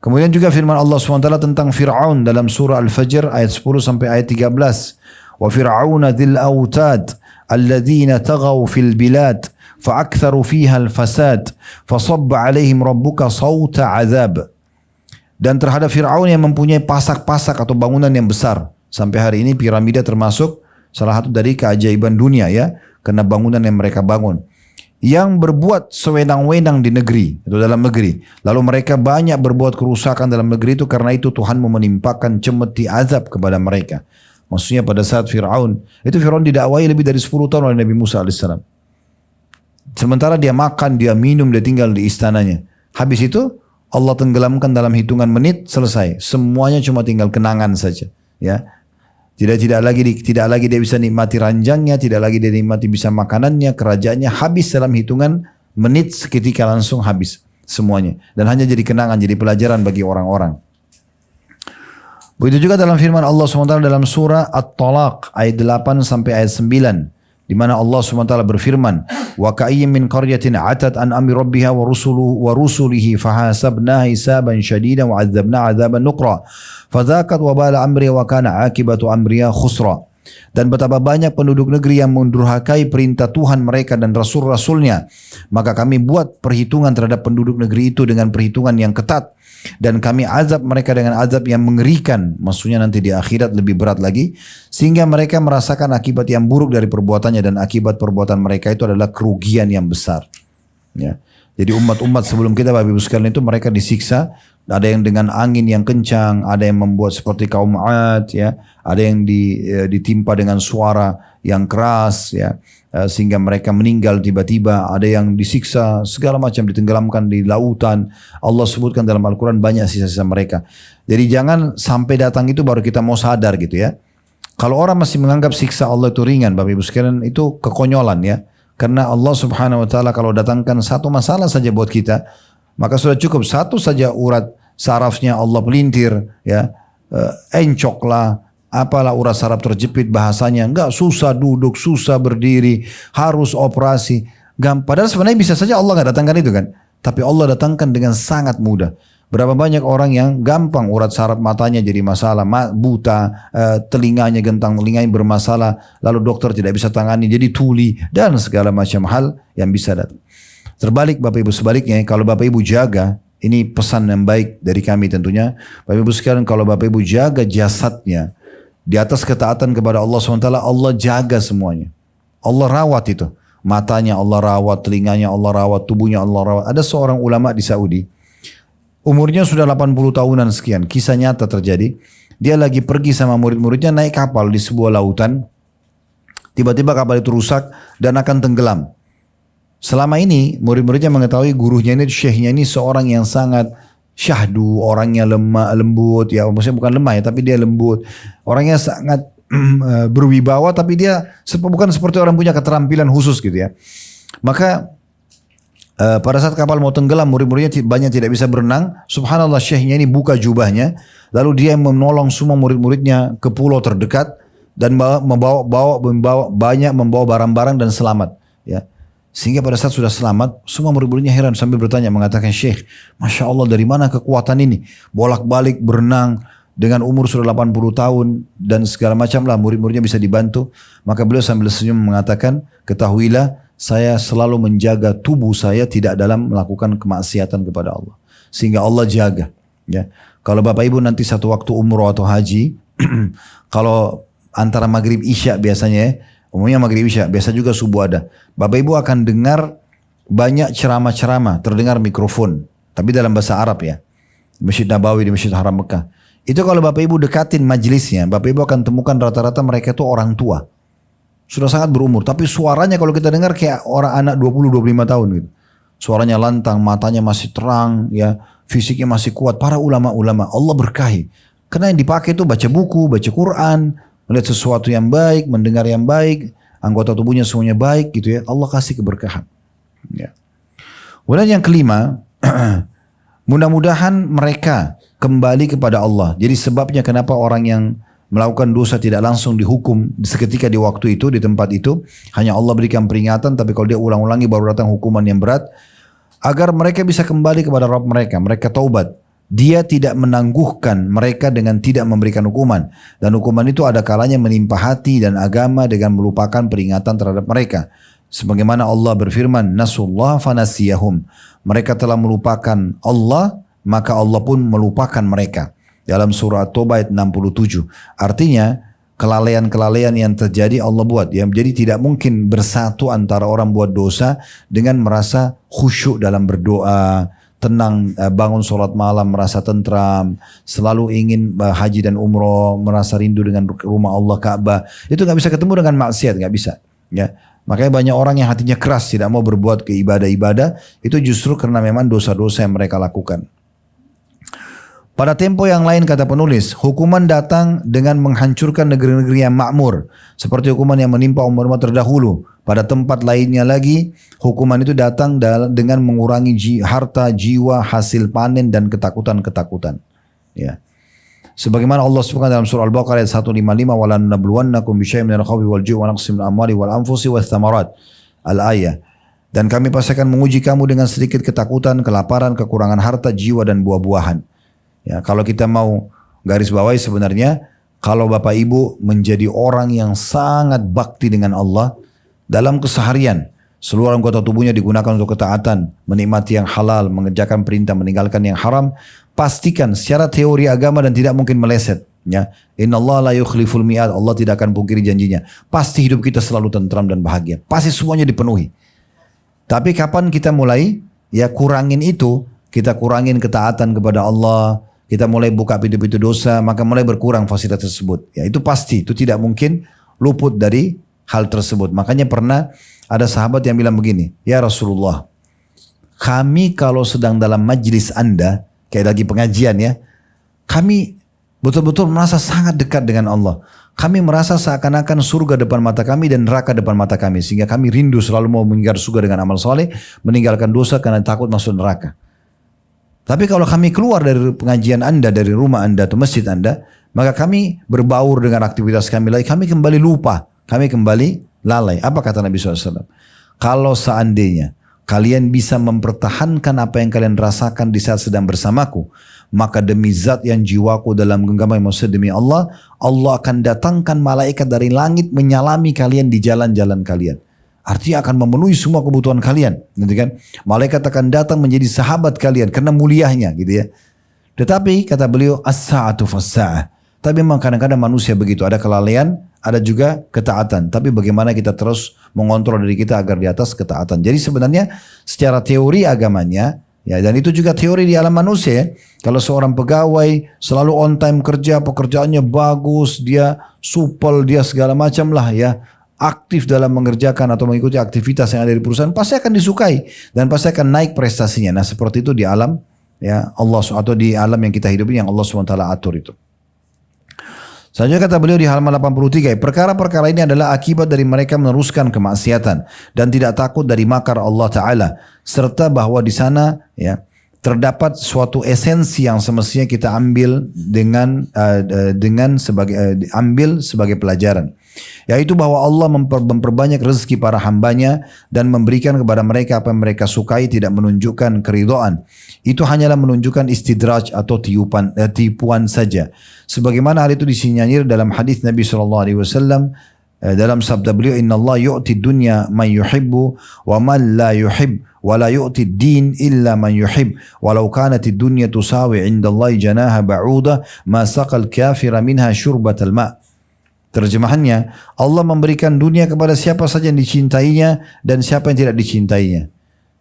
Kemudian juga firman Allah SWT tentang Fir'aun dalam surah Al-Fajr ayat 10 sampai ayat 13. Wa fir'auna dhil autad alladhina tagaw fil bilad fa'aktharu fiha al-fasad fasabba alaihim rabbuka sawta azab. Dan terhadap Fir'aun yang mempunyai pasak-pasak atau bangunan yang besar. Sampai hari ini piramida termasuk salah satu dari keajaiban dunia ya, karena bangunan yang mereka bangun. Yang berbuat sewenang-wenang di negeri, atau dalam negeri. Lalu mereka banyak berbuat kerusakan dalam negeri itu, karena itu Tuhan menimpakan cemeti azab kepada mereka. Maksudnya pada saat Fir'aun didakwai lebih dari 10 tahun oleh Nabi Musa AS. Sementara dia makan, dia minum, dia tinggal di istananya. Habis itu Allah tenggelamkan dalam hitungan menit, selesai. Semuanya cuma tinggal kenangan saja. Ya, tidak lagi dia bisa nikmati ranjangnya, tidak lagi dia nikmati bisa makanannya, kerajaannya habis dalam hitungan menit, seketika langsung habis semuanya. Dan hanya jadi kenangan, jadi pelajaran bagi orang-orang. Begitu juga dalam firman Allah SWT dalam surah At-Talaq ayat 8 sampai ayat 9. Di mana Allah SWT berfirman, wa ka'ayyin min qaryatin atat an amri rabbiha wa rusulihi fahasabnaha hisaban syadidan wa 'adzabna 'adzaban nuqra fadzaqat wabala amri wa kana 'akibatu amriha khusra. Dan betapa banyak penduduk negeri yang mendurhakai perintah Tuhan mereka dan rasul-rasulnya, maka kami buat perhitungan terhadap penduduk negeri itu dengan perhitungan yang ketat, dan kami azab mereka dengan azab yang mengerikan, maksudnya nanti di akhirat lebih berat lagi, sehingga mereka merasakan akibat yang buruk dari perbuatannya, dan akibat perbuatan mereka itu adalah kerugian yang besar. Ya. Jadi umat-umat sebelum kita, Bapak Ibu sekalian, itu mereka disiksa. Ada yang dengan angin yang kencang, ada yang membuat seperti kaum 'Ad, ya, ada yang ditimpa dengan suara yang keras, ya, sehingga mereka meninggal tiba-tiba. Ada yang disiksa segala macam, ditenggelamkan di lautan. Allah sebutkan dalam Al-Quran banyak sisa-sisa mereka. Jadi jangan sampai datang itu baru kita mau sadar gitu ya. Kalau orang masih menganggap siksa Allah itu ringan, Bapak Ibu sekalian, itu kekonyolan ya. Karena Allah Subhanahu Wa Taala kalau datangkan satu masalah saja buat kita, maka sudah cukup satu saja urat sarafnya Allah pelintir, ya, encoklah, apalah urat saraf terjepit, bahasanya enggak, susah duduk, susah berdiri, harus operasi. Padahal sebenarnya bisa saja Allah enggak datangkan itu kan, tapi Allah datangkan dengan sangat mudah. Berapa banyak orang yang gampang urat saraf matanya jadi masalah, buta, telinganya, gentang telinganya bermasalah, lalu dokter tidak bisa tangani jadi tuli, dan segala macam hal yang bisa datang. Terbalik Bapak Ibu, sebaliknya kalau Bapak Ibu jaga, ini pesan yang baik dari kami tentunya, Bapak Ibu sekalian, kalau Bapak Ibu jaga jasadnya di atas ketaatan kepada Allah SWT, Allah jaga semuanya. Allah rawat itu, matanya Allah rawat, telinganya Allah rawat, tubuhnya Allah rawat. Ada seorang ulama di Saudi, umurnya sudah 80 tahunan sekian, kisah nyata terjadi. Dia lagi pergi sama murid-muridnya naik kapal di sebuah lautan, tiba-tiba kapal itu rusak dan akan tenggelam. Selama ini murid-muridnya mengetahui gurunya ini, syekhnya ini seorang yang sangat syahdu, orangnya lemah, lembut, ya maksudnya bukan lemah ya, tapi dia lembut. Orangnya sangat berwibawa, tapi dia bukan seperti orang punya keterampilan khusus gitu ya. Maka pada saat kapal mau tenggelam, murid-muridnya banyak tidak bisa berenang. Subhanallah, syekhnya ini buka jubahnya, lalu dia menolong semua murid-muridnya ke pulau terdekat dan membawa barang-barang dan selamat. Ya. Sehingga pada saat sudah selamat, semua murid-muridnya heran sambil bertanya, mengatakan, Syekh, Masya Allah, dari mana kekuatan ini? Bolak-balik berenang dengan umur sudah 80 tahun dan segala macam lah, murid-muridnya bisa dibantu. Maka beliau sambil senyum mengatakan, ketahuilah, saya selalu menjaga tubuh saya tidak dalam melakukan kemaksiatan kepada Allah. Sehingga Allah jaga. Ya. Kalau Bapak Ibu nanti satu waktu umroh atau haji, kalau antara maghrib isya biasanya ya, umumnya maghrib isya, biasa juga subuh ada. Bapak Ibu akan dengar banyak ceramah-ceramah, terdengar mikrofon. Tapi dalam bahasa Arab ya. Masjid Nabawi, di Masjid Haram Mekah. Itu kalau Bapak Ibu dekatin majelisnya, Bapak Ibu akan temukan rata-rata mereka itu orang tua. Sudah sangat berumur. Tapi suaranya kalau kita dengar kayak orang anak 20-25 tahun gitu. Suaranya lantang, matanya masih terang, ya, fisiknya masih kuat. Para ulama-ulama, Allah berkahi. Karena yang dipakai itu baca buku, baca Quran, melihat sesuatu yang baik, mendengar yang baik, anggota tubuhnya semuanya baik gitu ya. Allah kasih keberkahan. Ya. Kemudian yang kelima, mudah-mudahan mereka kembali kepada Allah. Jadi sebabnya kenapa orang yang melakukan dosa tidak langsung dihukum seketika di waktu itu, di tempat itu, hanya Allah berikan peringatan, tapi kalau dia ulang-ulangi baru datang hukuman yang berat, agar mereka bisa kembali kepada Rabb mereka, mereka taubat. Dia tidak menangguhkan mereka dengan tidak memberikan hukuman. Dan hukuman itu ada kalanya menimpa hati dan agama dengan melupakan peringatan terhadap mereka. Sebagaimana Allah berfirman, Nasullah fanasiyahum. Mereka telah melupakan Allah, maka Allah pun melupakan mereka. Dalam surah At-Taubah ayat 67. Artinya, kelalaian-kelalaian yang terjadi Allah buat. Ya, jadi tidak mungkin bersatu antara orang buat dosa dengan merasa khusyuk dalam berdoa, tenang, bangun sholat malam merasa tentram, selalu ingin haji dan umroh, merasa rindu dengan rumah Allah Ka'bah. Itu nggak bisa ketemu dengan maksiat, nggak bisa. Ya, makanya banyak orang yang hatinya keras tidak mau berbuat ke ibadah-ibadah itu justru karena memang dosa-dosa yang mereka lakukan. Pada tempo yang lain kata penulis, hukuman datang dengan menghancurkan negeri-negeri yang makmur, seperti hukuman yang menimpa umat-umat terdahulu. Pada tempat lainnya lagi, hukuman itu datang dengan mengurangi harta, jiwa, hasil panen dan ketakutan-ketakutan. Ya. Sebagaimana Allah sebutkan dalam surah Al-Baqarah ayat 155, "Wa lanabluwannakum bisyai'in minal khawfi wal ju'i wa naqsin minal amwali wal anfusi wath thamarat." Al-ayah. Dan kami pasti akan menguji kamu dengan sedikit ketakutan, kelaparan, kekurangan harta, jiwa dan buah-buahan. Ya, kalau kita mau garis bawahi sebenarnya, kalau Bapak Ibu menjadi orang yang sangat bakti dengan Allah dalam keseharian, seluruh anggota tubuhnya digunakan untuk ketaatan, menikmati yang halal, mengerjakan perintah, meninggalkan yang haram, pastikan secara teori agama dan tidak mungkin meleset. Ya, innallaha la yukhliful mi'ad, Allah tidak akan pungkiri janjinya. Pasti hidup kita selalu tentram dan bahagia. Pasti semuanya dipenuhi. Tapi kapan kita mulai ya kurangin itu, kita kurangin ketaatan kepada Allah, kita mulai buka pintu-pintu dosa, maka mulai berkurang fasilitas tersebut. Ya itu pasti, itu tidak mungkin luput dari hal tersebut. Makanya pernah ada sahabat yang bilang begini, "Ya Rasulullah, kami kalau sedang dalam majlis Anda, kayak lagi pengajian ya, kami betul-betul merasa sangat dekat dengan Allah. Kami merasa seakan-akan surga depan mata kami dan neraka depan mata kami. Sehingga kami rindu selalu mau mengejar surga dengan amal soleh, meninggalkan dosa karena takut masuk neraka. Tapi kalau kami keluar dari pengajian Anda, dari rumah Anda atau masjid Anda, maka kami berbaur dengan aktivitas kami lagi, kami kembali lupa, kami kembali lalai." Apa kata Nabi SAW? "Kalau seandainya kalian bisa mempertahankan apa yang kalian rasakan di saat sedang bersamaku, maka demi zat yang jiwaku dalam genggaman, maksud demi Allah, Allah akan datangkan malaikat dari langit menyalami kalian di jalan-jalan kalian." Artinya akan memenuhi semua kebutuhan kalian, gitu kan? Malaikat akan datang menjadi sahabat kalian karena mulianya, gitu ya. Tetapi kata beliau, as-sa'atu fas-sa'ah. Tapi memang kadang-kadang manusia begitu, ada kelalaian, ada juga ketaatan. Tapi bagaimana kita terus mengontrol diri kita agar di atas ketaatan. Jadi sebenarnya secara teori agamanya, ya, dan itu juga teori di alam manusia ya. Kalau seorang pegawai selalu on time kerja, pekerjaannya bagus, dia supel, dia segala macam lah ya, aktif dalam mengerjakan atau mengikuti aktivitas yang ada di perusahaan, pasti akan disukai dan pasti akan naik prestasinya. Nah seperti itu di alam ya Allah, atau di alam yang kita hidupi yang Allah SWT atur itu. Selanjutnya kata beliau di halaman 83, perkara-perkara ini adalah akibat dari mereka meneruskan kemaksiatan dan tidak takut dari makar Allah Ta'ala, serta bahwa di sana ya terdapat suatu esensi yang semestinya kita ambil ambil sebagai pelajaran, yaitu bahwa Allah memperbanyak rezeki para hambanya dan memberikan kepada mereka apa yang mereka sukai, tidak menunjukkan keridhaan. Itu hanyalah menunjukkan istidraj atau tipuan saja. Sebagaimana hal itu disinyalir dalam hadis Nabi SAW dalam sabda beliau, "Inna Allah yu'ti dunya man yuhibbu wa man la yuhib wa la yu'ti din illa man yuhib walau kanat dunya tusawi 'inda Allah janaha ba'udah ma saqal kafira minha syurbatal ma'." Terjemahannya, Allah memberikan dunia kepada siapa saja yang dicintainya dan siapa yang tidak dicintainya.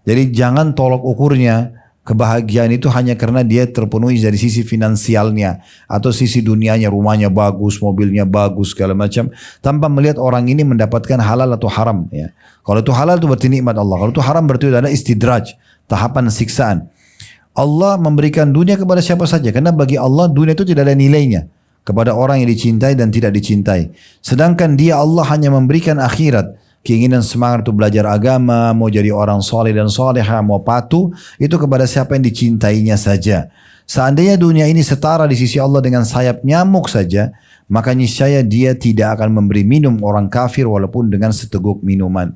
Jadi jangan tolok ukurnya kebahagiaan itu hanya karena dia terpenuhi dari sisi finansialnya atau sisi dunianya, rumahnya bagus, mobilnya bagus, segala macam, tanpa melihat orang ini mendapatkan halal atau haram. Ya. Kalau itu halal itu berarti nikmat Allah. Kalau itu haram berarti ada istidraj, tahapan siksaan. Allah memberikan dunia kepada siapa saja karena bagi Allah dunia itu tidak ada nilainya, kepada orang yang dicintai dan tidak dicintai. Sedangkan dia Allah hanya memberikan akhirat. Keinginan semangat untuk belajar agama, mau jadi orang soleh dan soleha, mau patuh, itu kepada siapa yang dicintainya saja. Seandainya dunia ini setara di sisi Allah dengan sayap nyamuk saja, maka niscaya dia tidak akan memberi minum orang kafir walaupun dengan seteguk minuman.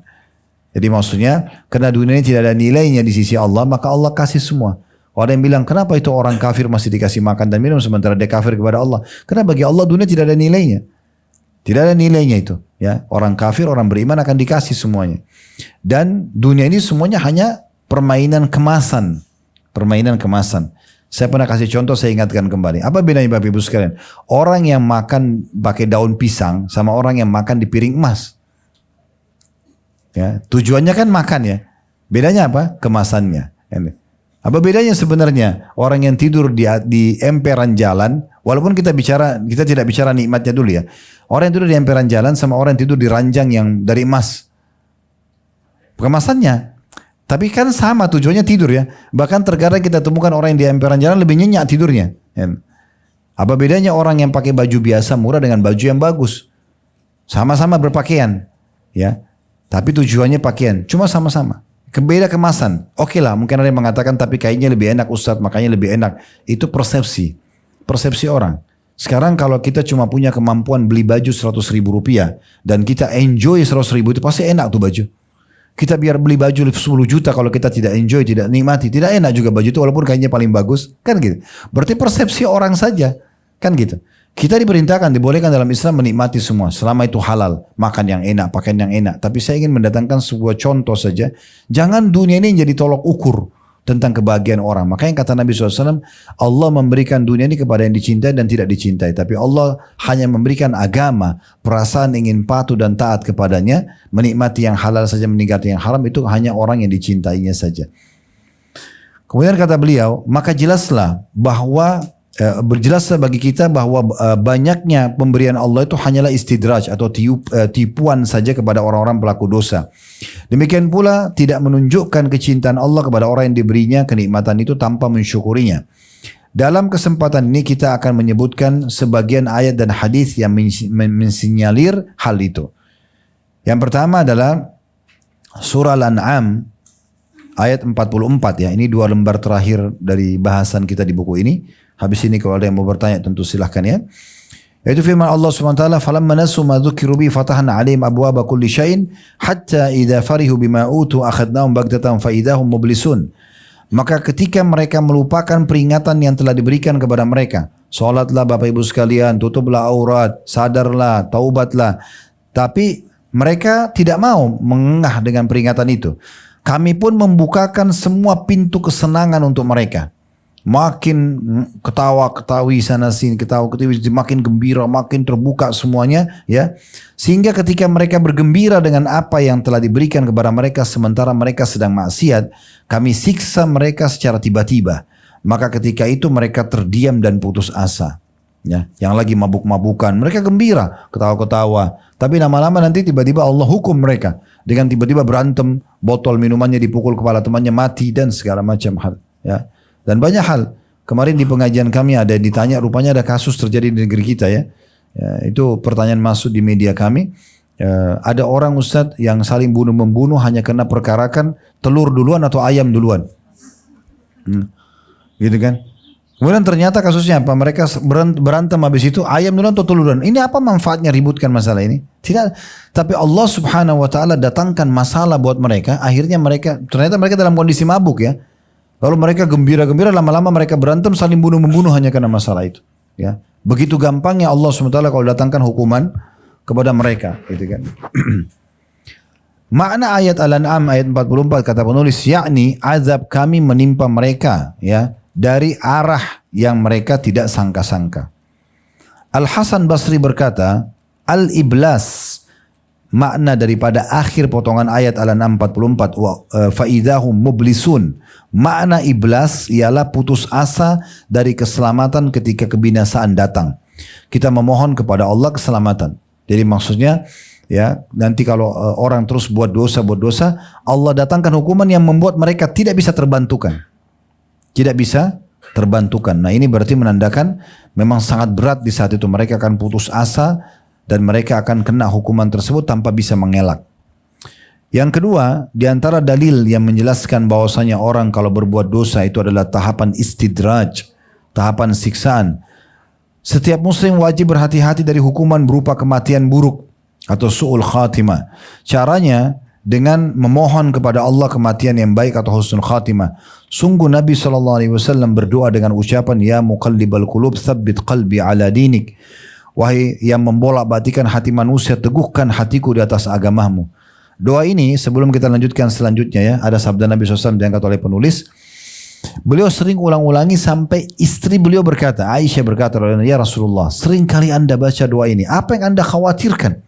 Jadi maksudnya, karena dunia ini tidak ada nilainya di sisi Allah, maka Allah kasih semua. Orang yang bilang, kenapa itu orang kafir masih dikasih makan dan minum sementara dia kafir kepada Allah? Karena bagi Allah dunia tidak ada nilainya. Tidak ada nilainya itu. Ya, orang kafir, orang beriman akan dikasih semuanya. Dan dunia ini semuanya hanya permainan kemasan. Permainan kemasan. Saya pernah kasih contoh, saya ingatkan kembali. Apa bedanya Bapak Ibu sekalian? Orang yang makan pakai daun pisang sama orang yang makan di piring emas. Ya, tujuannya kan makan ya. Bedanya apa? Kemasannya. Apa bedanya sebenarnya? Orang yang tidur di emperan jalan, walaupun kita tidak bicara nikmatnya dulu ya. Orang yang tidur di emperan jalan sama orang yang tidur di ranjang yang dari emas. Kemasannya. Tapi kan sama tujuannya tidur ya. Bahkan terkadang kita temukan orang yang di emperan jalan lebih nyenyak tidurnya. Apa bedanya orang yang pakai baju biasa murah dengan baju yang bagus? Sama-sama berpakaian. Ya. Tapi tujuannya pakaian. Cuma sama-sama. Beda kemasan. Oke lah, mungkin ada yang mengatakan tapi kayaknya lebih enak Ustadz, makanya lebih enak. Itu persepsi. Persepsi orang. Sekarang kalau kita cuma punya kemampuan beli baju 100 ribu rupiah dan kita enjoy 100 ribu itu pasti enak tuh baju. Kita biar beli baju 10 juta kalau kita tidak enjoy, tidak nikmati, tidak enak juga baju itu walaupun kayaknya paling bagus, kan gitu. Berarti persepsi orang saja, kan gitu. Kita diperintahkan, dibolehkan dalam Islam menikmati semua selama itu halal, makan yang enak, pakaian yang enak. Tapi saya ingin mendatangkan sebuah contoh saja. Jangan dunia ini jadi tolok ukur tentang kebahagiaan orang. Makanya kata Nabi SAW, Allah memberikan dunia ini kepada yang dicintai dan tidak dicintai. Tapi Allah hanya memberikan agama, perasaan ingin patuh dan taat kepadanya, menikmati yang halal saja, meninggalkan yang haram, itu hanya orang yang dicintainya saja. Kemudian kata beliau, maka jelaslah bahwa berjelaslah bagi kita bahwa banyaknya pemberian Allah itu hanyalah istidraj atau tipuan saja kepada orang-orang pelaku dosa. Demikian pula tidak menunjukkan kecintaan Allah kepada orang yang diberinya kenikmatan itu tanpa mensyukurinya. Dalam kesempatan ini kita akan menyebutkan sebagian ayat dan hadis yang mensinyalir hal itu. Yang pertama adalah surah Al-An'am ayat 44 ya. Ini 2 lembar terakhir dari bahasan kita di buku ini. Habis ini kalau ada yang mau bertanya tentu silahkan ya. Yaitu firman Allah SWT, "Falamma nasu ma dzukiru bi fatahna 'alaihim abwaaba kulli syai'in hatta idza farihu bima utu akhadnahum baghtatan fa idahum mublisun." Maka ketika mereka melupakan peringatan yang telah diberikan kepada mereka, salatlah Bapak Ibu sekalian, tutuplah aurat, sadarlah, taubatlah. Tapi mereka tidak mau mengengah dengan peringatan itu. Kami pun membukakan semua pintu kesenangan untuk mereka. Makin ketawa-ketawi sana sini, ketawa-ketawi, makin gembira, makin terbuka semuanya ya. Sehingga ketika mereka bergembira dengan apa yang telah diberikan kepada mereka sementara mereka sedang maksiat, kami siksa mereka secara tiba-tiba. Maka ketika itu mereka terdiam dan putus asa. Ya, yang lagi mabuk-mabukan, mereka gembira, ketawa-ketawa. Tapi lama-lama nanti tiba-tiba Allah hukum mereka dengan tiba-tiba berantem, botol minumannya dipukul kepala temannya mati dan segala macam hal. Ya. Dan banyak hal. Kemarin di pengajian kami ada yang ditanya, rupanya ada kasus terjadi di negeri kita ya. Itu pertanyaan masuk di media kami. Ada orang Ustadz yang saling bunuh-membunuh hanya karena perkarakan telur duluan atau ayam duluan. Gitu kan. Kemudian ternyata kasusnya apa? Mereka berantem habis itu ayam duluan atau telur duluan. Ini apa manfaatnya ributkan masalah ini? Tidak. Tapi Allah Subhanahu wa taala datangkan masalah buat mereka. Akhirnya ternyata mereka dalam kondisi mabuk ya. Lalu mereka gembira-gembira, lama-lama mereka berantem saling bunuh-membunuh hanya karena masalah itu. Ya, begitu gampangnya Allah SWT kalau datangkan hukuman kepada mereka, gitu kan. Makna ayat Al-An'am ayat 44 kata penulis, yakni azab kami menimpa mereka, ya, dari arah yang mereka tidak sangka-sangka. Al-Hasan Basri berkata, al-iblas, makna daripada akhir potongan ayat Al-An'am 44 faidahum mublisun, makna iblas ialah putus asa dari keselamatan ketika kebinasaan datang. Kita memohon kepada Allah keselamatan. Jadi maksudnya ya, nanti kalau orang terus buat dosa, Allah datangkan hukuman yang membuat mereka tidak bisa terbantukan. Tidak bisa terbantukan. Nah, ini berarti menandakan memang sangat berat di saat itu, mereka akan putus asa dan mereka akan kena hukuman tersebut tanpa bisa mengelak. Yang kedua, di antara dalil yang menjelaskan bahwasanya orang kalau berbuat dosa itu adalah tahapan istidraj, tahapan siksaan. Setiap muslim wajib berhati-hati dari hukuman berupa kematian buruk atau su'ul khatimah. Caranya dengan memohon kepada Allah kematian yang baik atau husnul khatimah. Sungguh Nabi SAW berdoa dengan ucapan, Ya muqallibal qulub tsabbit qalbi ala dinik. Wahai yang membolak-balikan hati manusia, teguhkan hatiku di atas agamamu. Doa ini sebelum kita lanjutkan selanjutnya ya, ada sabda Nabi SAW diangkat oleh penulis. Beliau sering ulang-ulangi sampai istri beliau berkata, Aisyah berkata, ya Rasulullah, sering kali anda baca doa ini. Apa yang anda khawatirkan?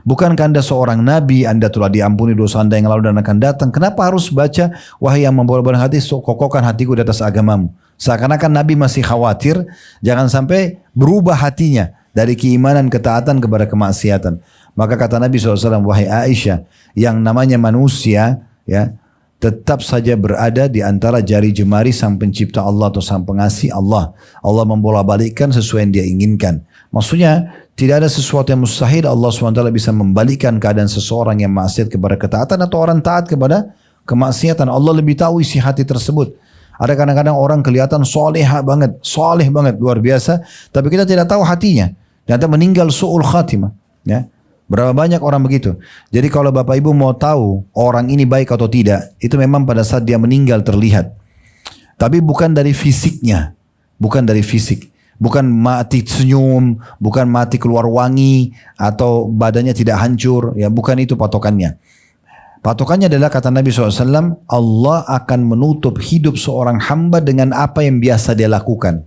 Bukankah anda seorang nabi, anda telah diampuni dosa anda yang lalu dan akan datang. Kenapa harus baca, wahai yang membolak-balik hati, kokohkan hatiku di atas agamamu. Seakan-akan nabi masih khawatir, jangan sampai berubah hatinya dari keimanan ketaatan kepada kemaksiatan. Maka kata Nabi SAW, wahai Aisyah, yang namanya manusia, ya, tetap saja berada di antara jari jemari sang pencipta Allah atau sang pengasih Allah. Allah membolak-balikkan sesuai yang dia inginkan. Maksudnya tidak ada sesuatu yang mustahil Allah SWT bisa membalikkan keadaan seseorang yang maksiat kepada ketaatan atau orang taat kepada kemaksiatan. Allah lebih tahu isi hati tersebut. Ada kadang-kadang orang kelihatan soleh banget, luar biasa, tapi kita tidak tahu hatinya. Ternyata meninggal su'ul khatimah. Ya. Berapa banyak orang begitu. Jadi kalau Bapak Ibu mau tahu orang ini baik atau tidak, itu memang pada saat dia meninggal terlihat. Tapi bukan dari fisiknya. Bukan dari fisik. Bukan mati senyum, bukan mati keluar wangi, atau badannya tidak hancur. Ya, bukan itu patokannya. Patokannya adalah kata Nabi SAW, Allah akan menutup hidup seorang hamba dengan apa yang biasa dia lakukan.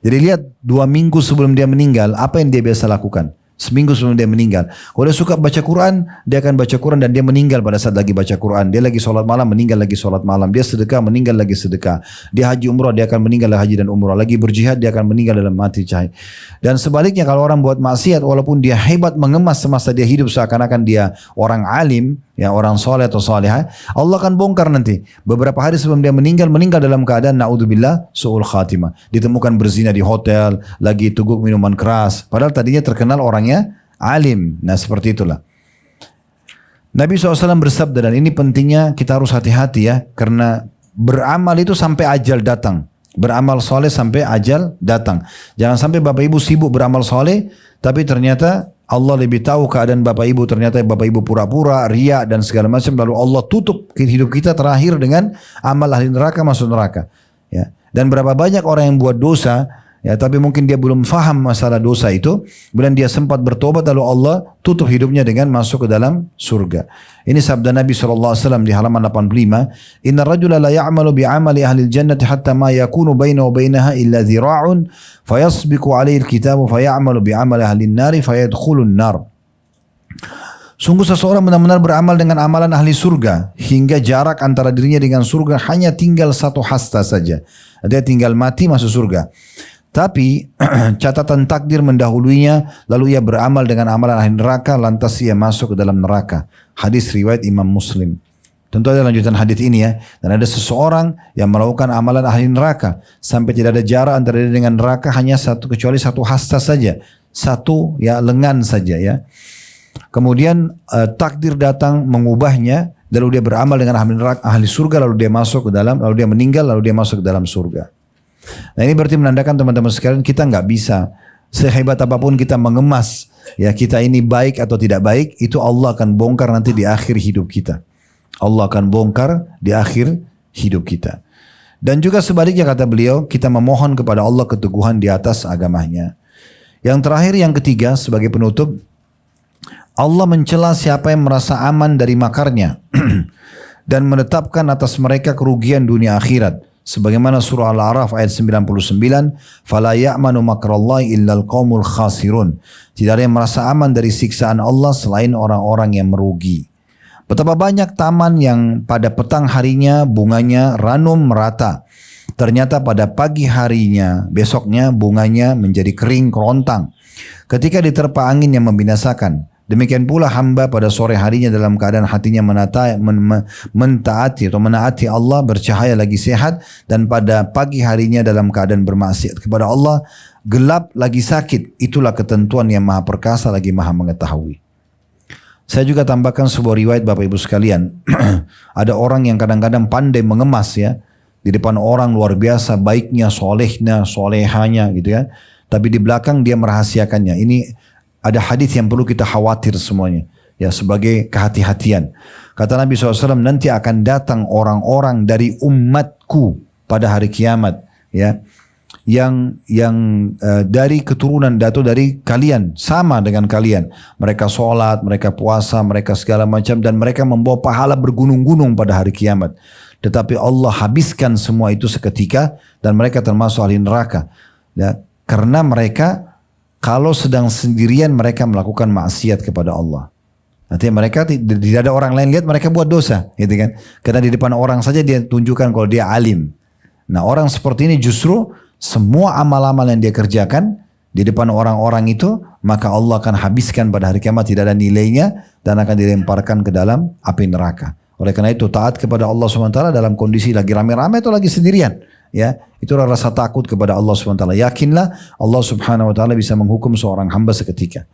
Jadi lihat 2 minggu sebelum dia meninggal, apa yang dia biasa lakukan. Seminggu sebelum dia meninggal. Kalau dia suka baca Quran, dia akan baca Quran dan dia meninggal pada saat lagi baca Quran. Dia lagi sholat malam, meninggal lagi sholat malam. Dia sedekah, meninggal lagi sedekah. Dia haji umrah, dia akan meninggal lagi haji dan umrah. Lagi berjihad, dia akan meninggal dalam mati cahaya. Dan sebaliknya kalau orang buat maksiat, walaupun dia hebat mengemas semasa dia hidup seakan-akan dia orang alim, ya orang soleh atau solehah, Allah akan bongkar nanti. Beberapa hari sebelum dia meninggal dalam keadaan naudzubillah su'ul khatimah. Ditemukan berzina di hotel, lagi tuguk minuman keras. Padahal tadinya terkenal orangnya alim. Nah seperti itulah. Nabi SAW bersabda, dan ini pentingnya kita harus hati-hati ya, karena beramal itu sampai ajal datang. Beramal soleh sampai ajal datang. Jangan sampai Bapak Ibu sibuk beramal soleh, tapi ternyata Allah lebih tahu keadaan Bapak Ibu, ternyata Bapak Ibu pura-pura, riya dan segala macam, lalu Allah tutup hidup kita terakhir dengan amal ahli neraka masuk neraka. Ya. Dan berapa banyak orang yang buat dosa, ya, tapi mungkin dia belum faham masalah dosa itu, kemudian dia sempat bertobat lalu Allah tutup hidupnya dengan masuk ke dalam surga. Ini sabda Nabi SAW di halaman 85, Inna rajula la ya'malu bi'amali ahli jannati hatta ma yakunu baina wa bainaha illa dhira'un fayasbiku alaihi al-kitabu faya'malu bi'amali ahli nari fayadkhulun nar. Sungguh seseorang benar-benar beramal dengan amalan ahli surga hingga jarak antara dirinya dengan surga hanya tinggal 1 hasta saja. Dia tinggal mati masuk surga. Tapi catatan takdir mendahuluinya, lalu ia beramal dengan amalan ahli neraka, lantas ia masuk ke dalam neraka. Hadis riwayat Imam Muslim. Tentu ada lanjutan hadis ini ya. Dan ada seseorang yang melakukan amalan ahli neraka sampai tidak ada jarak antara dia dengan neraka, hanya kecuali 1 hasta saja, 1 ya lengan saja ya. Kemudian takdir datang mengubahnya, lalu dia beramal dengan ahli surga, lalu dia masuk ke dalam, lalu dia meninggal, lalu dia masuk ke dalam surga. Nah ini berarti menandakan teman-teman sekalian, kita nggak bisa sehebat apapun kita mengemas ya kita ini baik atau tidak baik, itu Allah akan bongkar nanti di akhir hidup kita. Allah akan bongkar di akhir hidup kita. Dan juga sebaliknya kata beliau, kita memohon kepada Allah keteguhan di atas agamanya. Yang terakhir, yang ketiga sebagai penutup, Allah mencela siapa yang merasa aman dari makarnya dan menetapkan atas mereka kerugian dunia akhirat. Sebagaimana surah Al-A'raf ayat 99, "Fala ya'manu makrallahi illal qaumul khasirun." Tidak ada yang merasa aman dari siksaan Allah selain orang-orang yang merugi. Betapa banyak taman yang pada petang harinya bunganya ranum merata. Ternyata pada pagi harinya, besoknya bunganya menjadi kering kerontang. Ketika diterpa angin yang membinasakan. Demikian pula hamba pada sore harinya dalam keadaan hatinya mentaati Allah, bercahaya lagi sehat, dan pada pagi harinya dalam keadaan bermaksiat kepada Allah, gelap lagi sakit. Itulah ketentuan yang maha perkasa lagi maha mengetahui. Saya juga tambahkan sebuah riwayat Bapak Ibu sekalian. Ada orang yang kadang-kadang pandai mengemas ya, di depan orang luar biasa baiknya, solehnya, solehanya gitu ya, tapi di belakang dia merahasiakannya. Ini ada hadis yang perlu kita khawatir semuanya ya, sebagai kehati-hatian. Kata Nabi SAW, nanti akan datang orang-orang dari umatku pada hari kiamat ya, yang dari keturunan atau dari kalian, sama dengan kalian. Mereka sholat, mereka puasa, mereka segala macam, dan mereka membawa pahala bergunung-gunung pada hari kiamat. tetapi Allah habiskan semua itu seketika dan mereka termasuk ahli neraka. Ya, karena mereka kalau sedang sendirian mereka melakukan maksiat kepada Allah. Artinya mereka tidak ada orang lain lihat mereka buat dosa, gitu kan? Karena di depan orang saja dia tunjukkan kalau dia alim. Nah, orang seperti ini justru semua amal-amal yang dia kerjakan di depan orang-orang itu, maka Allah akan habiskan pada hari kiamat, tidak ada nilainya dan akan dilemparkan ke dalam api neraka. Oleh karena itu taat kepada Allah SWT dalam kondisi lagi rame-rame atau lagi sendirian. Ya, itulah rasa takut kepada Allah SWT. Yakinlah Allah Subhanahu Wa Taala bisa menghukum seorang hamba seketika.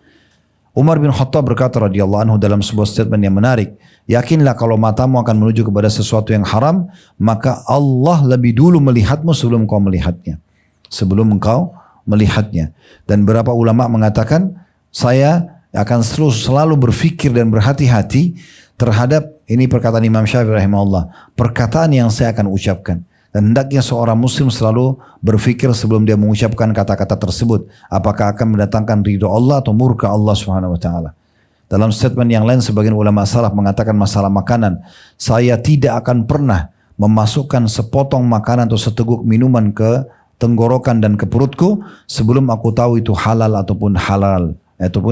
Umar bin Khattab berkata radhiyallahu anhu dalam sebuah statement yang menarik, yakinlah kalau matamu akan menuju kepada sesuatu yang haram, maka Allah lebih dulu melihatmu sebelum kau melihatnya. Sebelum engkau melihatnya. Dan beberapa ulama mengatakan, saya akan selalu berfikir dan berhati-hati terhadap, ini perkataan Imam Syafi'i rahimahullah, perkataan yang saya akan ucapkan. Dan hendaknya seorang muslim selalu berfikir sebelum dia mengucapkan kata-kata tersebut, apakah akan mendatangkan ridho Allah atau murka Allah Subhanahu Wa Taala. Dalam statement yang lain sebagian ulama salaf mengatakan masalah makanan, saya tidak akan pernah memasukkan sepotong makanan atau seteguk minuman ke tenggorokan dan ke perutku sebelum aku tahu itu halal ataupun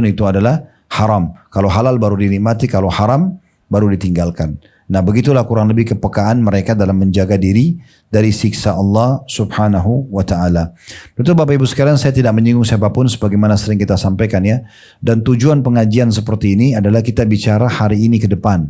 itu adalah haram. Kalau halal baru dinikmati, kalau haram baru ditinggalkan. Nah, begitulah kurang lebih kepekaan mereka dalam menjaga diri dari siksa Allah Subhanahu Wa Taala. Betul Bapak Ibu sekalian, saya tidak menyinggung siapapun sebagaimana sering kita sampaikan ya. Dan tujuan pengajian seperti ini adalah kita bicara hari ini ke depan.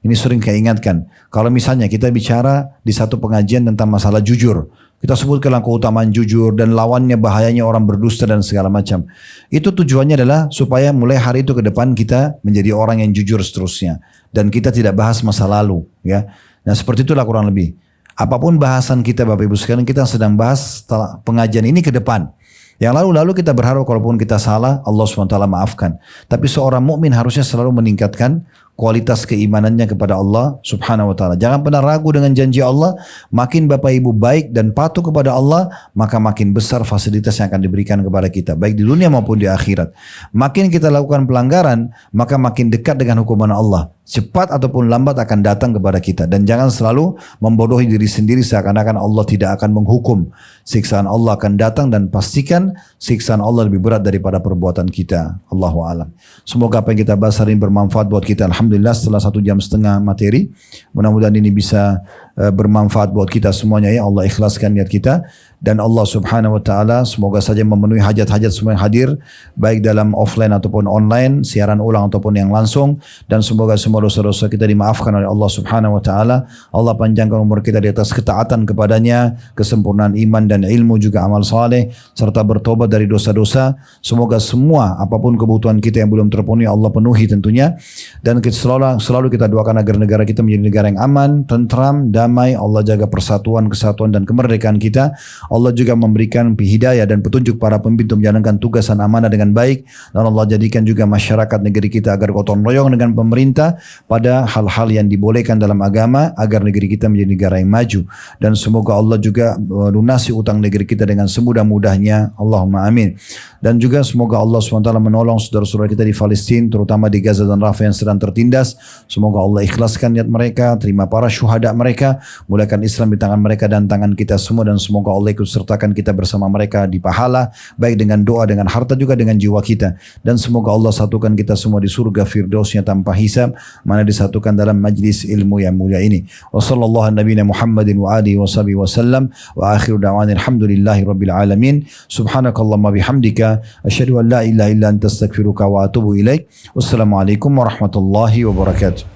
Ini sering saya ingatkan. Kalau misalnya kita bicara di satu pengajian tentang masalah jujur, kita sebutkanlah keutamaan jujur dan lawannya bahayanya orang berdusta dan segala macam. Itu tujuannya adalah supaya mulai hari itu ke depan kita menjadi orang yang jujur seterusnya. Dan kita tidak bahas masa lalu. Ya. Nah seperti itulah kurang lebih. Apapun bahasan kita Bapak Ibu sekalian, kita sedang bahas setelah pengajian ini ke depan. Yang lalu-lalu kita berharap kalaupun kita salah, Allah SWT maafkan. Tapi seorang mukmin harusnya selalu meningkatkan kualitas keimanannya kepada Allah Subhanahu Wa Taala. Jangan pernah ragu dengan janji Allah. Makin Bapak Ibu baik dan patuh kepada Allah, maka makin besar fasilitas yang akan diberikan kepada kita, baik di dunia maupun di akhirat. Makin kita lakukan pelanggaran, maka makin dekat dengan hukuman Allah. Cepat ataupun lambat akan datang kepada kita. Dan jangan selalu membodohi diri sendiri seakan-akan Allah tidak akan menghukum. Siksaan Allah akan datang dan pastikan siksaan Allah lebih berat daripada perbuatan kita. Allahu a'lam. Semoga apa yang kita bahas hari ini bermanfaat buat kita. Alhamdulillah setelah 1,5 jam materi. Mudah-mudahan ini bisa bermanfaat buat kita semuanya ya. Allah ikhlaskan niat kita. Dan Allah Subhanahu Wa Taala semoga saja memenuhi hajat-hajat semua yang hadir, baik dalam offline ataupun online, siaran ulang ataupun yang langsung. Dan semoga semua dosa-dosa kita dimaafkan oleh Allah Subhanahu Wa Taala. Allah panjangkan umur kita di atas ketaatan kepadanya, kesempurnaan iman dan ilmu juga amal saleh, serta bertobat dari dosa-dosa. Semoga semua apapun kebutuhan kita yang belum terpenuhi Allah penuhi tentunya. Dan selalu kita doakan agar negara kita menjadi negara yang aman, tentram, damai. Allah jaga persatuan, kesatuan dan kemerdekaan kita. Allah juga memberikan hidayah dan petunjuk para pemimpin untuk menjalankan tugas dan amanah dengan baik. Dan Allah jadikan juga masyarakat negeri kita agar gotong royong dengan pemerintah pada hal-hal yang dibolehkan dalam agama agar negeri kita menjadi negara yang maju. Dan semoga Allah juga lunasi utang negeri kita dengan semudah-mudahnya. Allahumma amin. Dan juga semoga Allah SWT menolong saudara-saudara kita di Palestina, terutama di Gaza dan Rafah yang sedang tertindas. Semoga Allah ikhlaskan niat mereka, terima para syuhada mereka, mulakan Islam di tangan mereka dan tangan kita semua. Dan semoga Allah ikut sertakan kita bersama mereka di pahala, baik dengan doa, dengan harta juga dengan jiwa kita. Dan semoga Allah satukan kita semua di surga firdausnya tanpa hisab, mana disatukan dalam majlis ilmu yang mulia ini. Wa sallallahu nabiyana Muhammadin wa alihi wa sahbihi wa sallam wa akhiru da'wana alhamdulillahi rabbil alamin. Subhanakallahumma bihamdika asyhadu an la ilaha illa anta astaghfiruka wa atubu ilaik. Wassalamualaikum warahmatullahi wabarakatuh.